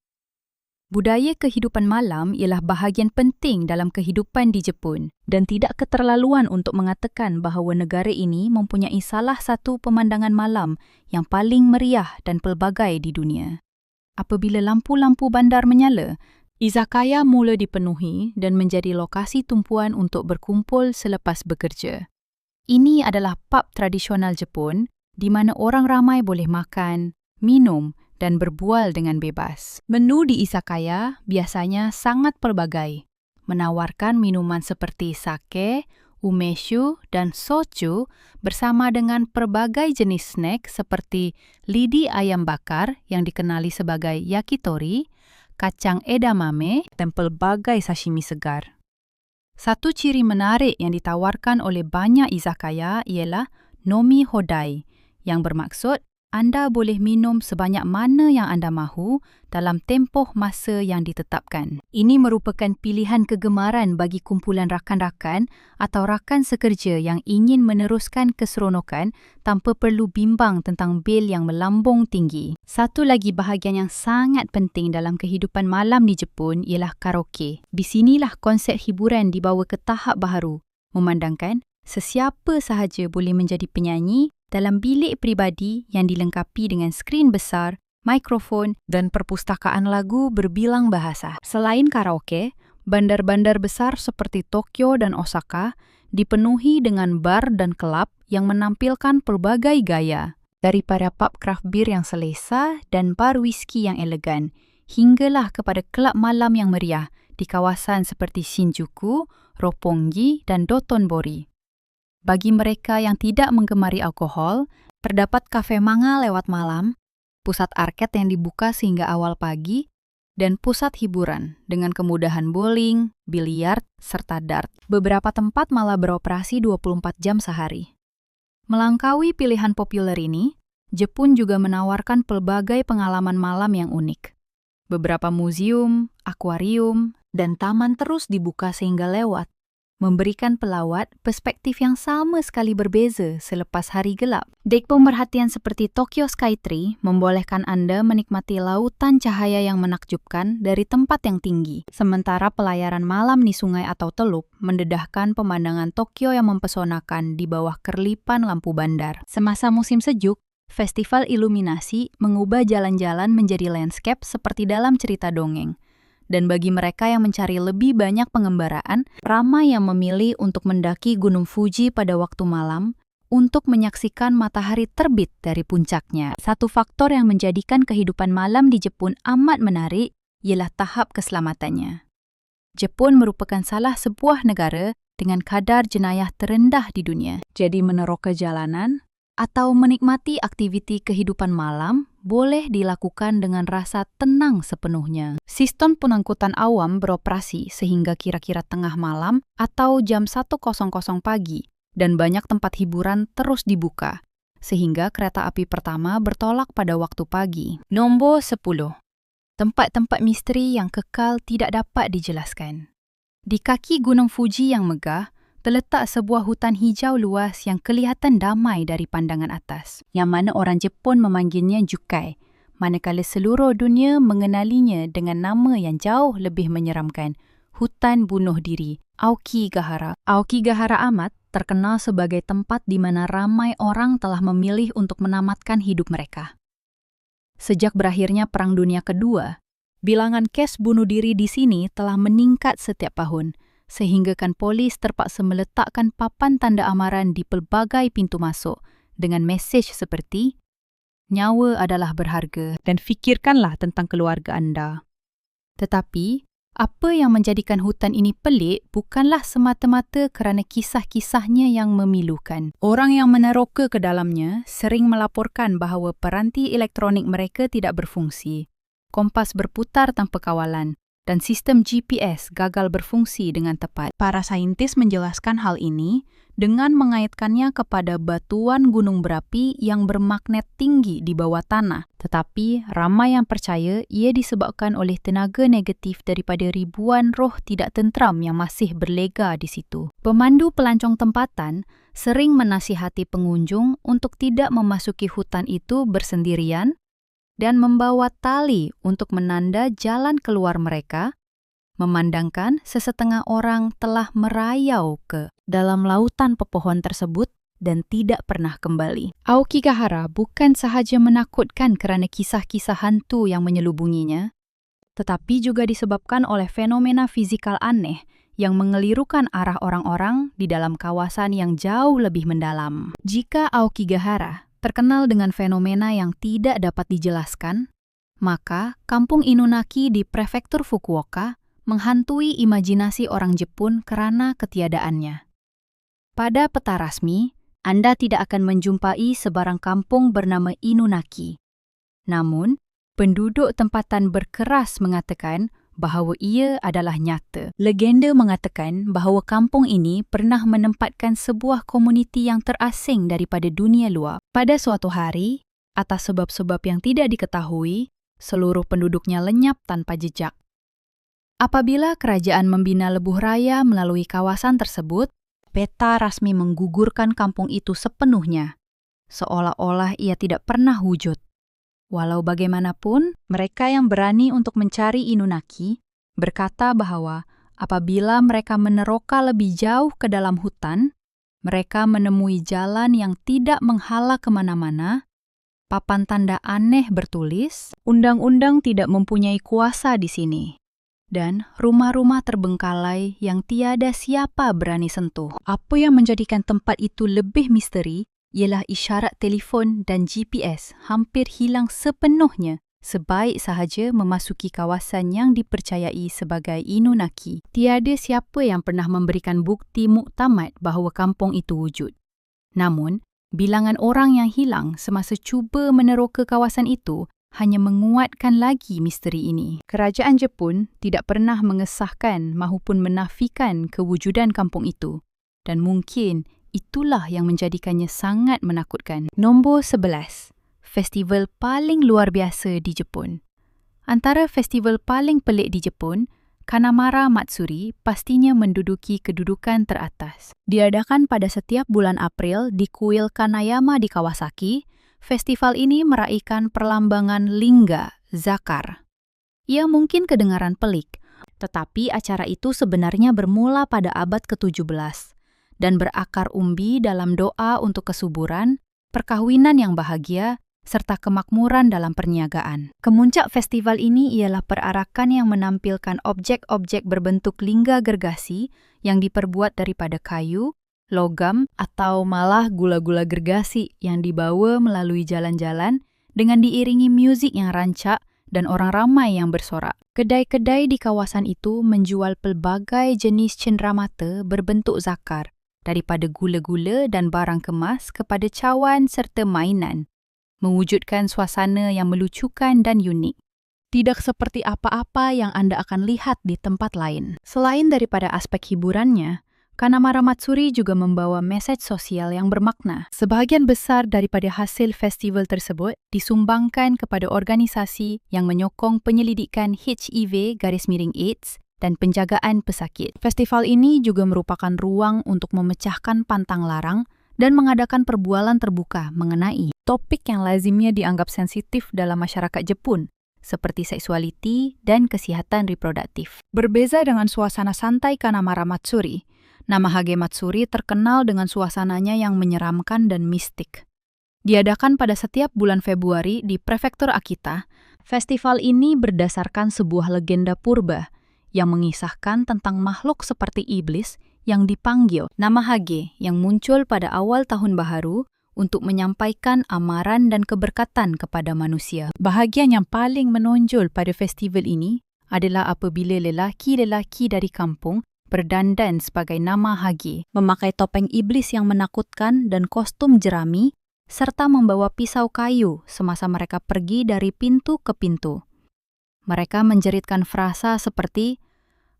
Budaya kehidupan malam ialah bahagian penting dalam kehidupan di Jepun dan tidak keterlaluan untuk mengatakan bahawa negara ini mempunyai salah satu pemandangan malam yang paling meriah dan pelbagai di dunia. Apabila lampu-lampu bandar menyala, izakaya mula dipenuhi dan menjadi lokasi tumpuan untuk berkumpul selepas bekerja. Ini adalah pub tradisional Jepun di mana orang ramai boleh makan, minum dan berbual dengan bebas. Menu di izakaya biasanya sangat pelbagai, menawarkan minuman seperti sake, umeshu dan soju bersama dengan pelbagai jenis snack seperti lidi ayam bakar yang dikenali sebagai yakitori, kacang edamame dan pelbagai sashimi segar. Satu ciri menarik yang ditawarkan oleh banyak izakaya ialah nomi hodai, yang bermaksud anda boleh minum sebanyak mana yang anda mahu dalam tempoh masa yang ditetapkan. Ini merupakan pilihan kegemaran bagi kumpulan rakan-rakan atau rakan sekerja yang ingin meneruskan keseronokan tanpa perlu bimbang tentang bil yang melambung tinggi. Satu lagi bahagian yang sangat penting dalam kehidupan malam di Jepun ialah karaoke. Di sinilah konsep hiburan dibawa ke tahap baharu, memandangkan sesiapa sahaja boleh menjadi penyanyi dalam bilik peribadi yang dilengkapi dengan skrin besar, mikrofon dan perpustakaan lagu berbilang bahasa. Selain karaoke, bandar-bandar besar seperti Tokyo dan Osaka dipenuhi dengan bar dan kelab yang menampilkan pelbagai gaya, daripada pub craft beer yang selesa dan bar whisky yang elegan, hinggalah kepada kelab malam yang meriah di kawasan seperti Shinjuku, Roppongi dan Dotonbori. Bagi mereka yang tidak menggemari alkohol, terdapat kafe manga lewat malam, pusat arcade yang dibuka sehingga awal pagi, dan pusat hiburan dengan kemudahan bowling, biliar, serta dart. Beberapa tempat malah beroperasi 24 jam sehari. Melangkaui pilihan populer ini, Jepun juga menawarkan pelbagai pengalaman malam yang unik. Beberapa museum, akuarium, dan taman terus dibuka sehingga lewat, memberikan pelawat perspektif yang sama sekali berbeza selepas hari gelap. Dek pemerhatian seperti Tokyo Skytree membolehkan anda menikmati lautan cahaya yang menakjubkan dari tempat yang tinggi, sementara pelayaran malam di sungai atau teluk mendedahkan pemandangan Tokyo yang mempesonakan di bawah kerlipan lampu bandar. Semasa musim sejuk, festival iluminasi mengubah jalan-jalan menjadi landscape seperti dalam cerita dongeng. Dan bagi mereka yang mencari lebih banyak pengembaraan, ramai yang memilih untuk mendaki Gunung Fuji pada waktu malam untuk menyaksikan matahari terbit dari puncaknya. Satu faktor yang menjadikan kehidupan malam di Jepun amat menarik ialah tahap keselamatannya. Jepun merupakan salah sebuah negara dengan kadar jenayah terendah di dunia. Jadi meneroka jalanan atau menikmati aktiviti kehidupan malam boleh dilakukan dengan rasa tenang sepenuhnya. Sistem pengangkutan awam beroperasi sehingga kira-kira tengah malam atau jam 1.00 pagi dan banyak tempat hiburan terus dibuka, sehingga kereta api pertama bertolak pada waktu pagi. Nombor 10. Tempat-tempat misteri yang kekal tidak dapat dijelaskan. Di kaki Gunung Fuji yang megah, terletak sebuah hutan hijau luas yang kelihatan damai dari pandangan atas, yang mana orang Jepun memanggilnya Jukai, manakala seluruh dunia mengenalinya dengan nama yang jauh lebih menyeramkan, hutan bunuh diri, Aokigahara. Aokigahara amat terkenal sebagai tempat di mana ramai orang telah memilih untuk menamatkan hidup mereka. Sejak berakhirnya Perang Dunia Kedua, bilangan kes bunuh diri di sini telah meningkat setiap tahun, sehinggakan polis terpaksa meletakkan papan tanda amaran di pelbagai pintu masuk dengan mesej seperti, "Nyawa adalah berharga dan fikirkanlah tentang keluarga anda." Tetapi, apa yang menjadikan hutan ini pelik bukanlah semata-mata kerana kisah-kisahnya yang memilukan. Orang yang meneroka ke dalamnya sering melaporkan bahawa peranti elektronik mereka tidak berfungsi, kompas berputar tanpa kawalan, dan sistem GPS gagal berfungsi dengan tepat. Para saintis menjelaskan hal ini dengan mengaitkannya kepada batuan gunung berapi yang bermagnet tinggi di bawah tanah. Tetapi ramai yang percaya ia disebabkan oleh tenaga negatif daripada ribuan roh tidak tenteram yang masih berlega di situ. Pemandu pelancong tempatan sering menasihati pengunjung untuk tidak memasuki hutan itu bersendirian dan membawa tali untuk menanda jalan keluar mereka, memandangkan sesetengah orang telah merayau ke dalam lautan pepohon tersebut dan tidak pernah kembali. Aokigahara bukan sahaja menakutkan kerana kisah-kisah hantu yang menyelubunginya, tetapi juga disebabkan oleh fenomena fizikal aneh yang mengelirukan arah orang-orang di dalam kawasan yang jauh lebih mendalam. Jika Aokigahara terkenal dengan fenomena yang tidak dapat dijelaskan, maka kampung Inunaki di prefektur Fukuoka menghantui imajinasi orang Jepun kerana ketiadaannya. Pada peta rasmi, Anda tidak akan menjumpai sebarang kampung bernama Inunaki. Namun, penduduk tempatan berkeras mengatakan bahawa ia adalah nyata. Legenda mengatakan bahawa kampung ini pernah menempatkan sebuah komuniti yang terasing daripada dunia luar. Pada suatu hari, atas sebab-sebab yang tidak diketahui, seluruh penduduknya lenyap tanpa jejak. Apabila kerajaan membina lebuh raya melalui kawasan tersebut, peta rasmi menggugurkan kampung itu sepenuhnya, seolah-olah ia tidak pernah wujud. Walau bagaimanapun, mereka yang berani untuk mencari Inunaki berkata bahawa apabila mereka meneroka lebih jauh ke dalam hutan, mereka menemui jalan yang tidak menghala kemana-mana, papan tanda aneh bertulis, "Undang-undang tidak mempunyai kuasa di sini," dan rumah-rumah terbengkalai yang tiada siapa berani sentuh. Apa yang menjadikan tempat itu lebih misteri ialah isyarat telefon dan GPS hampir hilang sepenuhnya sebaik sahaja memasuki kawasan yang dipercayai sebagai Inunaki. Tiada siapa yang pernah memberikan bukti muktamad bahawa kampung itu wujud. Namun, bilangan orang yang hilang semasa cuba meneroka kawasan itu hanya menguatkan lagi misteri ini. Kerajaan Jepun tidak pernah mengesahkan maupun menafikan kewujudan kampung itu, dan mungkin itulah yang menjadikannya sangat menakutkan. Nombor 11. Festival paling luar biasa di Jepun. Antara festival paling pelik di Jepun, Kanamara Matsuri pastinya menduduki kedudukan teratas. Diadakan pada setiap bulan April di kuil Kanayama di Kawasaki, festival ini meraihkan perlambangan lingga, zakar. Ia mungkin kedengaran pelik, tetapi acara itu sebenarnya bermula pada abad ke-17 dan berakar umbi dalam doa untuk kesuburan, perkahwinan yang bahagia, serta kemakmuran dalam perniagaan. Kemuncak festival ini ialah perarakan yang menampilkan objek-objek berbentuk lingga gergasi yang diperbuat daripada kayu, logam, atau malah gula-gula gergasi yang dibawa melalui jalan-jalan dengan diiringi muzik yang rancak dan orang ramai yang bersorak. Kedai-kedai di kawasan itu menjual pelbagai jenis cenderamata berbentuk zakar, daripada gula-gula dan barang kemas kepada cawan serta mainan, mewujudkan suasana yang melucukan dan unik. Tidak seperti apa-apa yang anda akan lihat di tempat lain. Selain daripada aspek hiburannya, Kanamara Matsuri juga membawa mesej sosial yang bermakna. Sebahagian besar daripada hasil festival tersebut disumbangkan kepada organisasi yang menyokong penyelidikan HIV/AIDS dan penjagaan pesakit. Festival ini juga merupakan ruang untuk memecahkan pantang larang dan mengadakan perbualan terbuka mengenai topik yang lazimnya dianggap sensitif dalam masyarakat Jepun, seperti seksualiti dan kesihatan reproduktif. Berbeza dengan suasana santai Kanamara Matsuri, Namahage Matsuri terkenal dengan suasananya yang menyeramkan dan mistik. Diadakan pada setiap bulan Februari di Prefektur Akita, festival ini berdasarkan sebuah legenda purba yang mengisahkan tentang makhluk seperti iblis yang dipanggil Namahage yang muncul pada awal tahun baharu untuk menyampaikan amaran dan keberkatan kepada manusia. Bahagian yang paling menonjol pada festival ini adalah apabila lelaki-lelaki dari kampung berdandan sebagai Namahage, memakai topeng iblis yang menakutkan dan kostum jerami, serta membawa pisau kayu semasa mereka pergi dari pintu ke pintu. Mereka menjeritkan frasa seperti,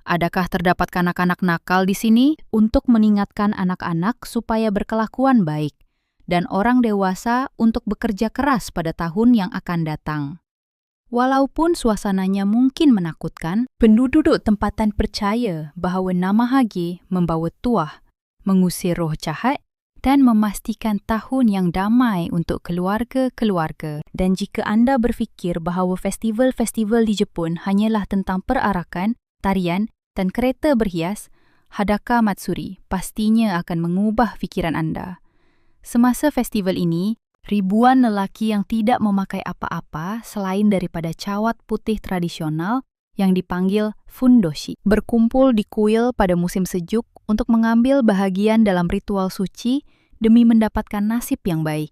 "Adakah terdapat kanak-kanak nakal di sini?" untuk mengingatkan anak-anak supaya berkelakuan baik, dan orang dewasa untuk bekerja keras pada tahun yang akan datang. Walaupun suasananya mungkin menakutkan, penduduk tempatan percaya bahawa Namahage membawa tuah, mengusir roh jahat dan memastikan tahun yang damai untuk keluarga-keluarga. Dan jika anda berfikir bahawa festival-festival di Jepun hanyalah tentang perarakan, tarian dan kereta berhias, Hadaka Matsuri pastinya akan mengubah fikiran anda. Semasa festival ini, ribuan lelaki yang tidak memakai apa-apa selain daripada cawat putih tradisional yang dipanggil fundoshi berkumpul di kuil pada musim sejuk untuk mengambil bahagian dalam ritual suci demi mendapatkan nasib yang baik.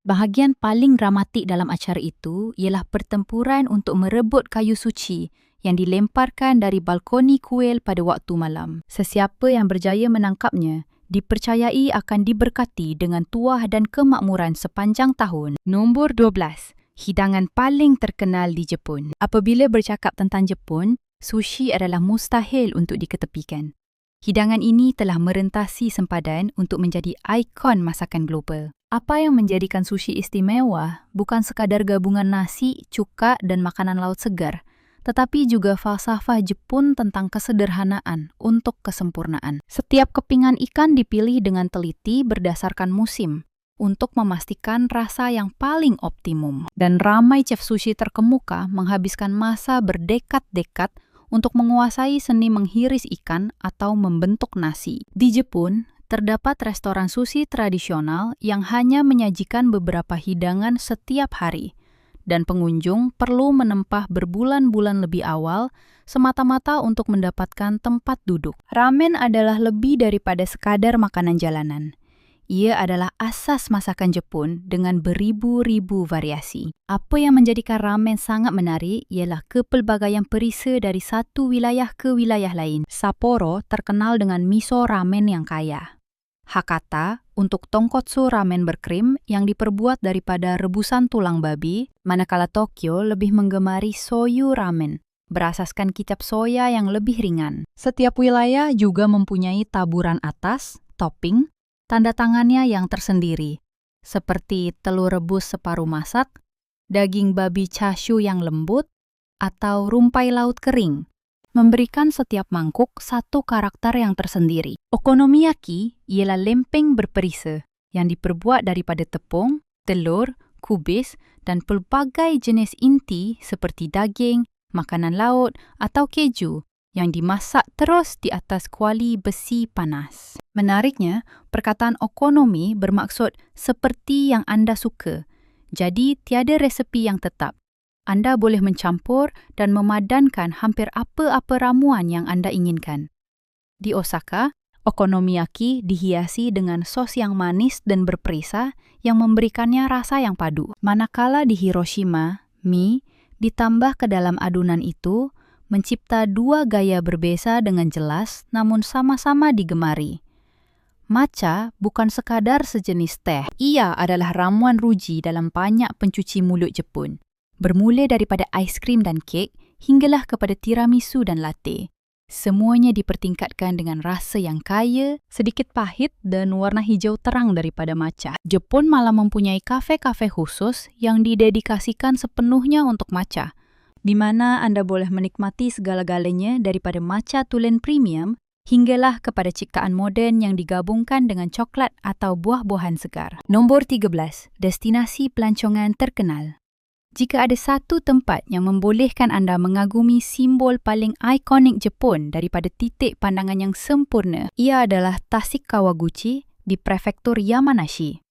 Bahagian paling dramatik dalam acara itu ialah pertempuran untuk merebut kayu suci yang dilemparkan dari balkoni kuil pada waktu malam. Sesiapa yang berjaya menangkapnya dipercayai akan diberkati dengan tuah dan kemakmuran sepanjang tahun. Nombor 12. Hidangan paling terkenal di Jepun. Apabila bercakap tentang Jepun, sushi adalah mustahil untuk diketepikan. Hidangan ini telah merentasi sempadan untuk menjadi ikon masakan global. Apa yang menjadikan sushi istimewa bukan sekadar gabungan nasi, cuka dan makanan laut segar, tetapi juga falsafah Jepun tentang kesederhanaan untuk kesempurnaan. Setiap kepingan ikan dipilih dengan teliti berdasarkan musim untuk memastikan rasa yang paling optimum. Dan ramai chef sushi terkemuka menghabiskan masa berdekad-dekad untuk menguasai seni menghiris ikan atau membentuk nasi. Di Jepun, terdapat restoran sushi tradisional yang hanya menyajikan beberapa hidangan setiap hari, dan pengunjung perlu menempah berbulan-bulan lebih awal semata-mata untuk mendapatkan tempat duduk. Ramen adalah lebih daripada sekadar makanan jalanan. Ia adalah asas masakan Jepun dengan beribu-ribu variasi. Apa yang menjadikan ramen sangat menarik ialah kepelbagaian perisa dari satu wilayah ke wilayah lain. Sapporo terkenal dengan miso ramen yang kaya. Hakata untuk tonkotsu ramen berkrim yang diperbuat daripada rebusan tulang babi, manakala Tokyo lebih menggemari soyu ramen, berasaskan kicap soya yang lebih ringan. Setiap wilayah juga mempunyai taburan atas, topping, tanda tangannya yang tersendiri, seperti telur rebus separuh masak, daging babi chashu yang lembut, atau rumpai laut kering, memberikan setiap mangkuk satu karakter yang tersendiri. Okonomiyaki ialah lempeng berperisa yang diperbuat daripada tepung, telur, kubis dan pelbagai jenis inti seperti daging, makanan laut atau keju yang dimasak terus di atas kuali besi panas. Menariknya, perkataan okonomi bermaksud seperti yang anda suka. Jadi, tiada resepi yang tetap. Anda boleh mencampur dan memadankan hampir apa-apa ramuan yang anda inginkan. Di Osaka, okonomiyaki dihiasi dengan sos yang manis dan berperisa yang memberikannya rasa yang padu. Manakala di Hiroshima, mie, ditambah ke dalam adunan itu, mencipta dua gaya berbeza dengan jelas namun sama-sama digemari. Matcha bukan sekadar sejenis teh. Ia adalah ramuan ruji dalam banyak pencuci mulut Jepun. Bermula daripada aiskrim dan kek, hinggalah kepada tiramisu dan latte. Semuanya dipertingkatkan dengan rasa yang kaya, sedikit pahit dan warna hijau terang daripada matcha. Jepun malah mempunyai kafe-kafe khusus yang didedikasikan sepenuhnya untuk matcha, di mana anda boleh menikmati segala-galanya daripada matcha tulen premium hinggalah kepada ciptaan moden yang digabungkan dengan coklat atau buah-buahan segar. Nombor 13. Destinasi pelancongan terkenal. Jika ada satu tempat yang membolehkan anda mengagumi simbol paling ikonik Jepun daripada titik pandangan yang sempurna, ia adalah Tasik Kawaguchi di prefektur Yamanashi.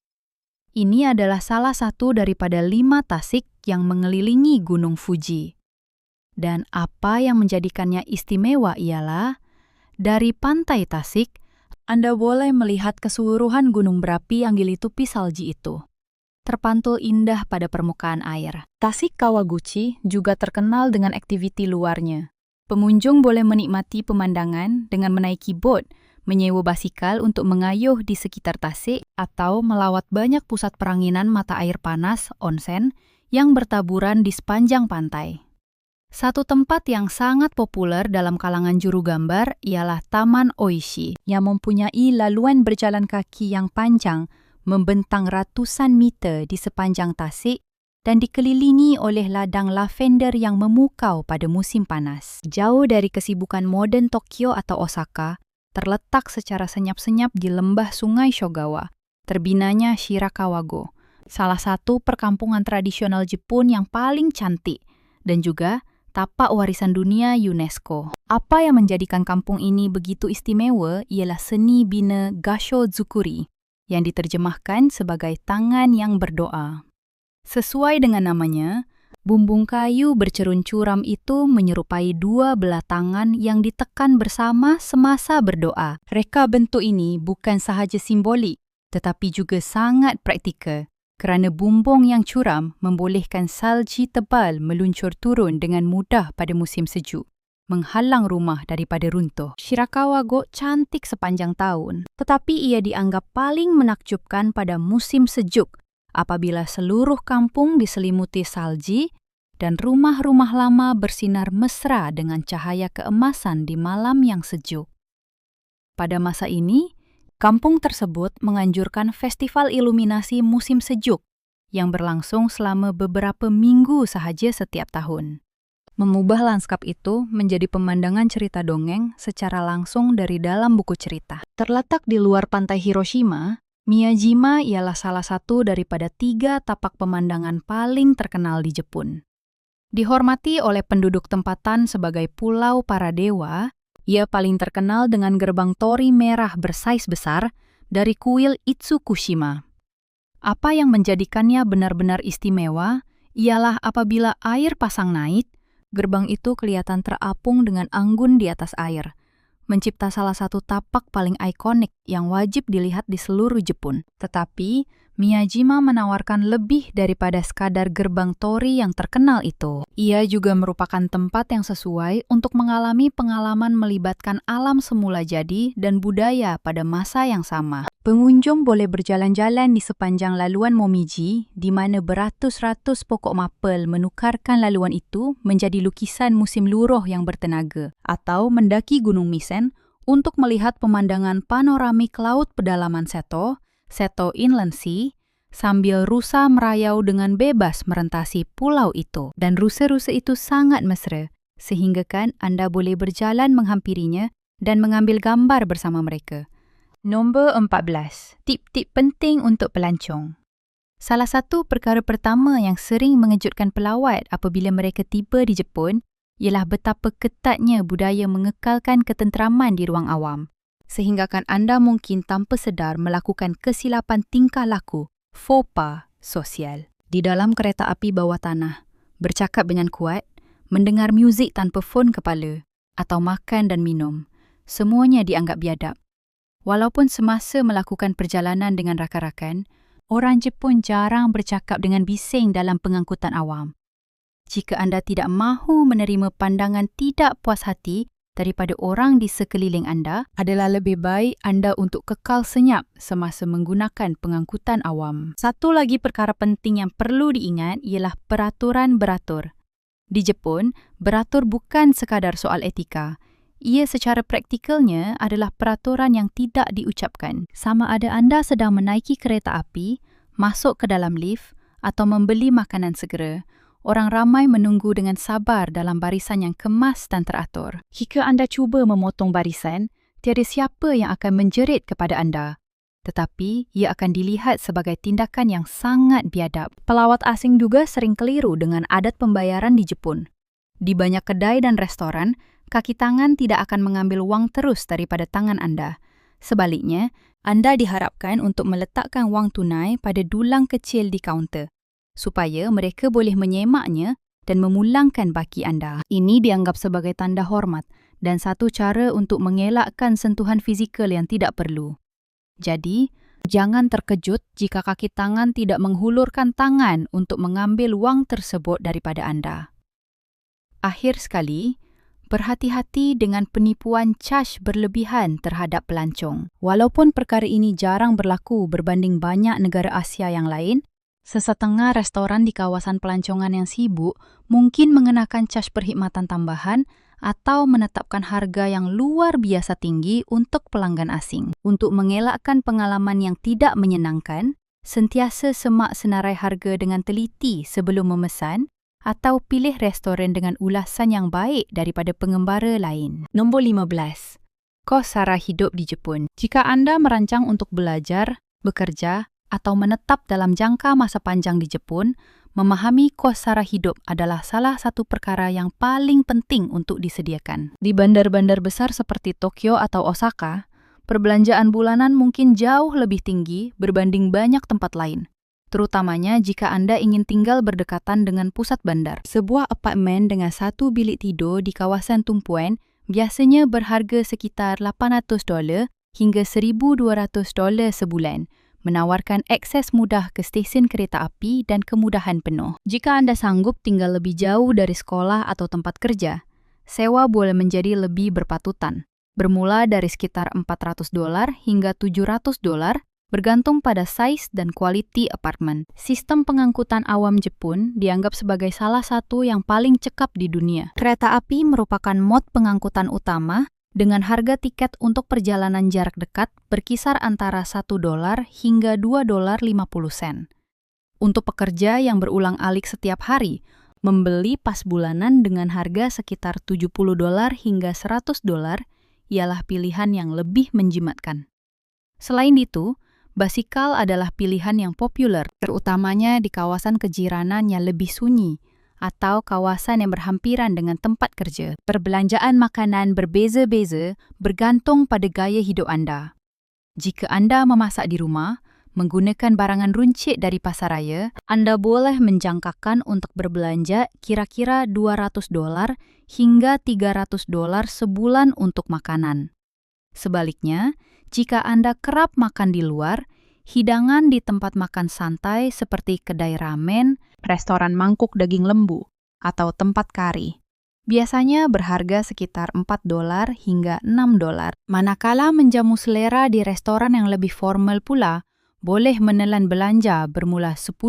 Ini adalah salah satu daripada 5 tasik yang mengelilingi Gunung Fuji. Dan apa yang menjadikannya istimewa ialah, dari pantai Tasik, anda boleh melihat keseluruhan gunung berapi yang dilitupi salji itu, terpantul indah pada permukaan air. Tasik Kawaguchi juga terkenal dengan aktiviti luarnya. Pengunjung boleh menikmati pemandangan dengan menaiki bot, menyewa basikal untuk mengayuh di sekitar Tasik, atau melawat banyak pusat peranginan mata air panas, onsen, yang bertaburan di sepanjang pantai. Satu tempat yang sangat populer dalam kalangan juru gambar ialah Taman Oishi, yang mempunyai laluan berjalan kaki yang panjang membentang ratusan meter di sepanjang tasik dan dikelilingi oleh ladang lavender yang memukau pada musim panas. Jauh dari kesibukan moden Tokyo atau Osaka, terletak secara senyap-senyap di lembah Sungai Shogawa, terbinanya Shirakawago, salah satu perkampungan tradisional Jepun yang paling cantik dan juga tapak warisan dunia UNESCO. Apa yang menjadikan kampung ini begitu istimewa ialah seni bina Gashozukuri yang diterjemahkan sebagai tangan yang berdoa. Sesuai dengan namanya, bumbung kayu bercerun curam itu menyerupai dua belah tangan yang ditekan bersama semasa berdoa. Reka bentuk ini bukan sahaja simbolik, tetapi juga sangat praktikal. Kerana bumbung yang curam membolehkan salji tebal meluncur turun dengan mudah pada musim sejuk, menghalang rumah daripada runtuh. Shirakawa-go cantik sepanjang tahun, tetapi ia dianggap paling menakjubkan pada musim sejuk apabila seluruh kampung diselimuti salji dan rumah-rumah lama bersinar mesra dengan cahaya keemasan di malam yang sejuk. Pada masa ini, kampung tersebut menganjurkan festival iluminasi musim sejuk yang berlangsung selama beberapa minggu sahaja setiap tahun. Mengubah lanskap itu menjadi pemandangan cerita dongeng secara langsung dari dalam buku cerita. Terletak di luar pantai Hiroshima, Miyajima ialah salah satu daripada 3 tapak pemandangan paling terkenal di Jepun. Dihormati oleh penduduk tempatan sebagai Pulau Para Dewa, ia paling terkenal dengan gerbang tori merah bersaiz besar dari kuil Itsukushima. Apa yang menjadikannya benar-benar istimewa ialah apabila air pasang naik, gerbang itu kelihatan terapung dengan anggun di atas air, mencipta salah satu tapak paling ikonik yang wajib dilihat di seluruh Jepun. Tetapi, Miyajima menawarkan lebih daripada sekadar gerbang tori yang terkenal itu. Ia juga merupakan tempat yang sesuai untuk mengalami pengalaman melibatkan alam semula jadi dan budaya pada masa yang sama. Pengunjung boleh berjalan-jalan di sepanjang laluan Momiji, di mana beratus-ratus pokok mapel menukarkan laluan itu menjadi lukisan musim luruh yang bertenaga, atau mendaki Gunung Misen untuk melihat pemandangan panoramik laut pedalaman Seto Inland Sea, sambil rusa merayau dengan bebas merentasi pulau itu. Dan rusa-rusa itu sangat mesra, sehingga kan anda boleh berjalan menghampirinya dan mengambil gambar bersama mereka. Nombor 14. Tip-tip penting untuk pelancong. Salah satu perkara pertama yang sering mengejutkan pelawat apabila mereka tiba di Jepun ialah betapa ketatnya budaya mengekalkan ketenteraman di ruang awam, sehinggakan anda mungkin tanpa sedar melakukan kesilapan tingkah laku, faux pas sosial. Di dalam kereta api bawah tanah, bercakap dengan kuat, mendengar muzik tanpa fon kepala, atau makan dan minum, semuanya dianggap biadab. Walaupun semasa melakukan perjalanan dengan rakan-rakan, orang Jepun jarang bercakap dengan bising dalam pengangkutan awam. Jika Anda tidak mahu menerima pandangan tidak puas hati daripada orang di sekeliling Anda, adalah lebih baik Anda untuk kekal senyap semasa menggunakan pengangkutan awam. Satu lagi perkara penting yang perlu diingat ialah peraturan beratur. Di Jepun, beratur bukan sekadar soal etika. Ia secara praktikalnya adalah peraturan yang tidak diucapkan. Sama ada Anda sedang menaiki kereta api, masuk ke dalam lift atau membeli makanan segera, orang ramai menunggu dengan sabar dalam barisan yang kemas dan teratur. Jika Anda cuba memotong barisan, tiada siapa yang akan menjerit kepada Anda. Tetapi, ia akan dilihat sebagai tindakan yang sangat biadab. Pelawat asing juga sering keliru dengan adat pembayaran di Jepun. Di banyak kedai dan restoran, kaki tangan tidak akan mengambil wang terus daripada tangan Anda. Sebaliknya, Anda diharapkan untuk meletakkan wang tunai pada dulang kecil di kaunter, supaya mereka boleh menyemaknya dan memulangkan baki Anda. Ini dianggap sebagai tanda hormat dan satu cara untuk mengelakkan sentuhan fizikal yang tidak perlu. Jadi, jangan terkejut jika kaki tangan tidak menghulurkan tangan untuk mengambil wang tersebut daripada Anda. Akhir sekali, berhati-hati dengan penipuan caj berlebihan terhadap pelancong. Walaupun perkara ini jarang berlaku berbanding banyak negara Asia yang lain, sesetengah restoran di kawasan pelancongan yang sibuk mungkin mengenakan caj perkhidmatan tambahan atau menetapkan harga yang luar biasa tinggi untuk pelanggan asing. Untuk mengelakkan pengalaman yang tidak menyenangkan, sentiasa semak senarai harga dengan teliti sebelum memesan atau pilih restoran dengan ulasan yang baik daripada pengembara lain. Nombor 15. Kos sara hidup di Jepun. Jika Anda merancang untuk belajar, bekerja, atau menetap dalam jangka masa panjang di Jepun, memahami kos sara hidup adalah salah satu perkara yang paling penting untuk disediakan. Di bandar-bandar besar seperti Tokyo atau Osaka, perbelanjaan bulanan mungkin jauh lebih tinggi berbanding banyak tempat lain, terutamanya jika Anda ingin tinggal berdekatan dengan pusat bandar. Sebuah apartemen dengan satu bilik tidur di kawasan tumpuan biasanya berharga sekitar $800 hingga $1,200 sebulan, menawarkan akses mudah ke stesen kereta api dan kemudahan penuh. Jika Anda sanggup tinggal lebih jauh dari sekolah atau tempat kerja, sewa boleh menjadi lebih berpatutan, bermula dari sekitar $400 hingga $700, bergantung pada saiz dan kualiti apartemen. Sistem pengangkutan awam Jepun dianggap sebagai salah satu yang paling cekap di dunia. Kereta api merupakan mod pengangkutan utama dengan harga tiket untuk perjalanan jarak dekat berkisar antara $1 hingga $2.50. Untuk pekerja yang berulang-alik setiap hari, membeli pas bulanan dengan harga sekitar $70 hingga $100 ialah pilihan yang lebih menjimatkan. Selain itu, basikal adalah pilihan yang populer, terutamanya di kawasan kejiranan yang lebih sunyi atau kawasan yang berhampiran dengan tempat kerja. Perbelanjaan makanan berbeza-beza bergantung pada gaya hidup Anda. Jika Anda memasak di rumah, menggunakan barangan runcit dari pasaraya, Anda boleh menjangkakan untuk berbelanja kira-kira $200 hingga $300 sebulan untuk makanan. Sebaliknya, jika Anda kerap makan di luar, hidangan di tempat makan santai seperti kedai ramen, restoran mangkuk daging lembu, atau tempat kari, biasanya berharga sekitar $4 hingga $6. Manakala menjamu selera di restoran yang lebih formal pula, boleh menelan belanja bermula $10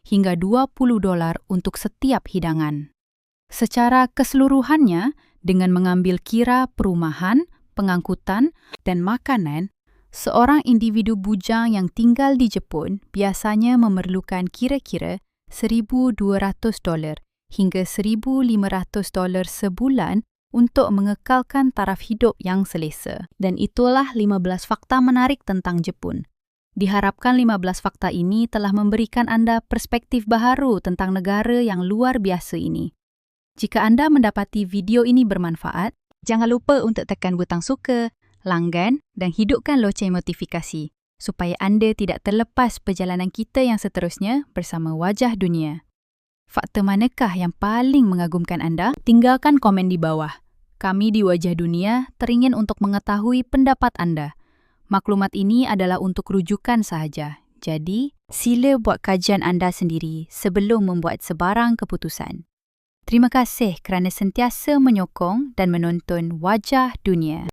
hingga $20 untuk setiap hidangan. Secara keseluruhannya, dengan mengambil kira perumahan, pengangkutan, dan makanan, seorang individu bujang yang tinggal di Jepun biasanya memerlukan kira-kira $1,200 hingga $1,500 sebulan untuk mengekalkan taraf hidup yang selesa. Dan itulah 15 fakta menarik tentang Jepun. Diharapkan 15 fakta ini telah memberikan Anda perspektif baharu tentang negara yang luar biasa ini. Jika Anda mendapati video ini bermanfaat, jangan lupa untuk tekan butang suka, langgan dan hidupkan loceng notifikasi supaya anda tidak terlepas perjalanan kita yang seterusnya bersama Wajah Dunia. Fakta manakah yang paling mengagumkan anda? Tinggalkan komen di bawah. Kami di Wajah Dunia teringin untuk mengetahui pendapat anda. Maklumat ini adalah untuk rujukan sahaja. Jadi, Sila buat kajian anda sendiri sebelum membuat sebarang keputusan. Terima kasih kerana sentiasa menyokong dan menonton Wajah Dunia.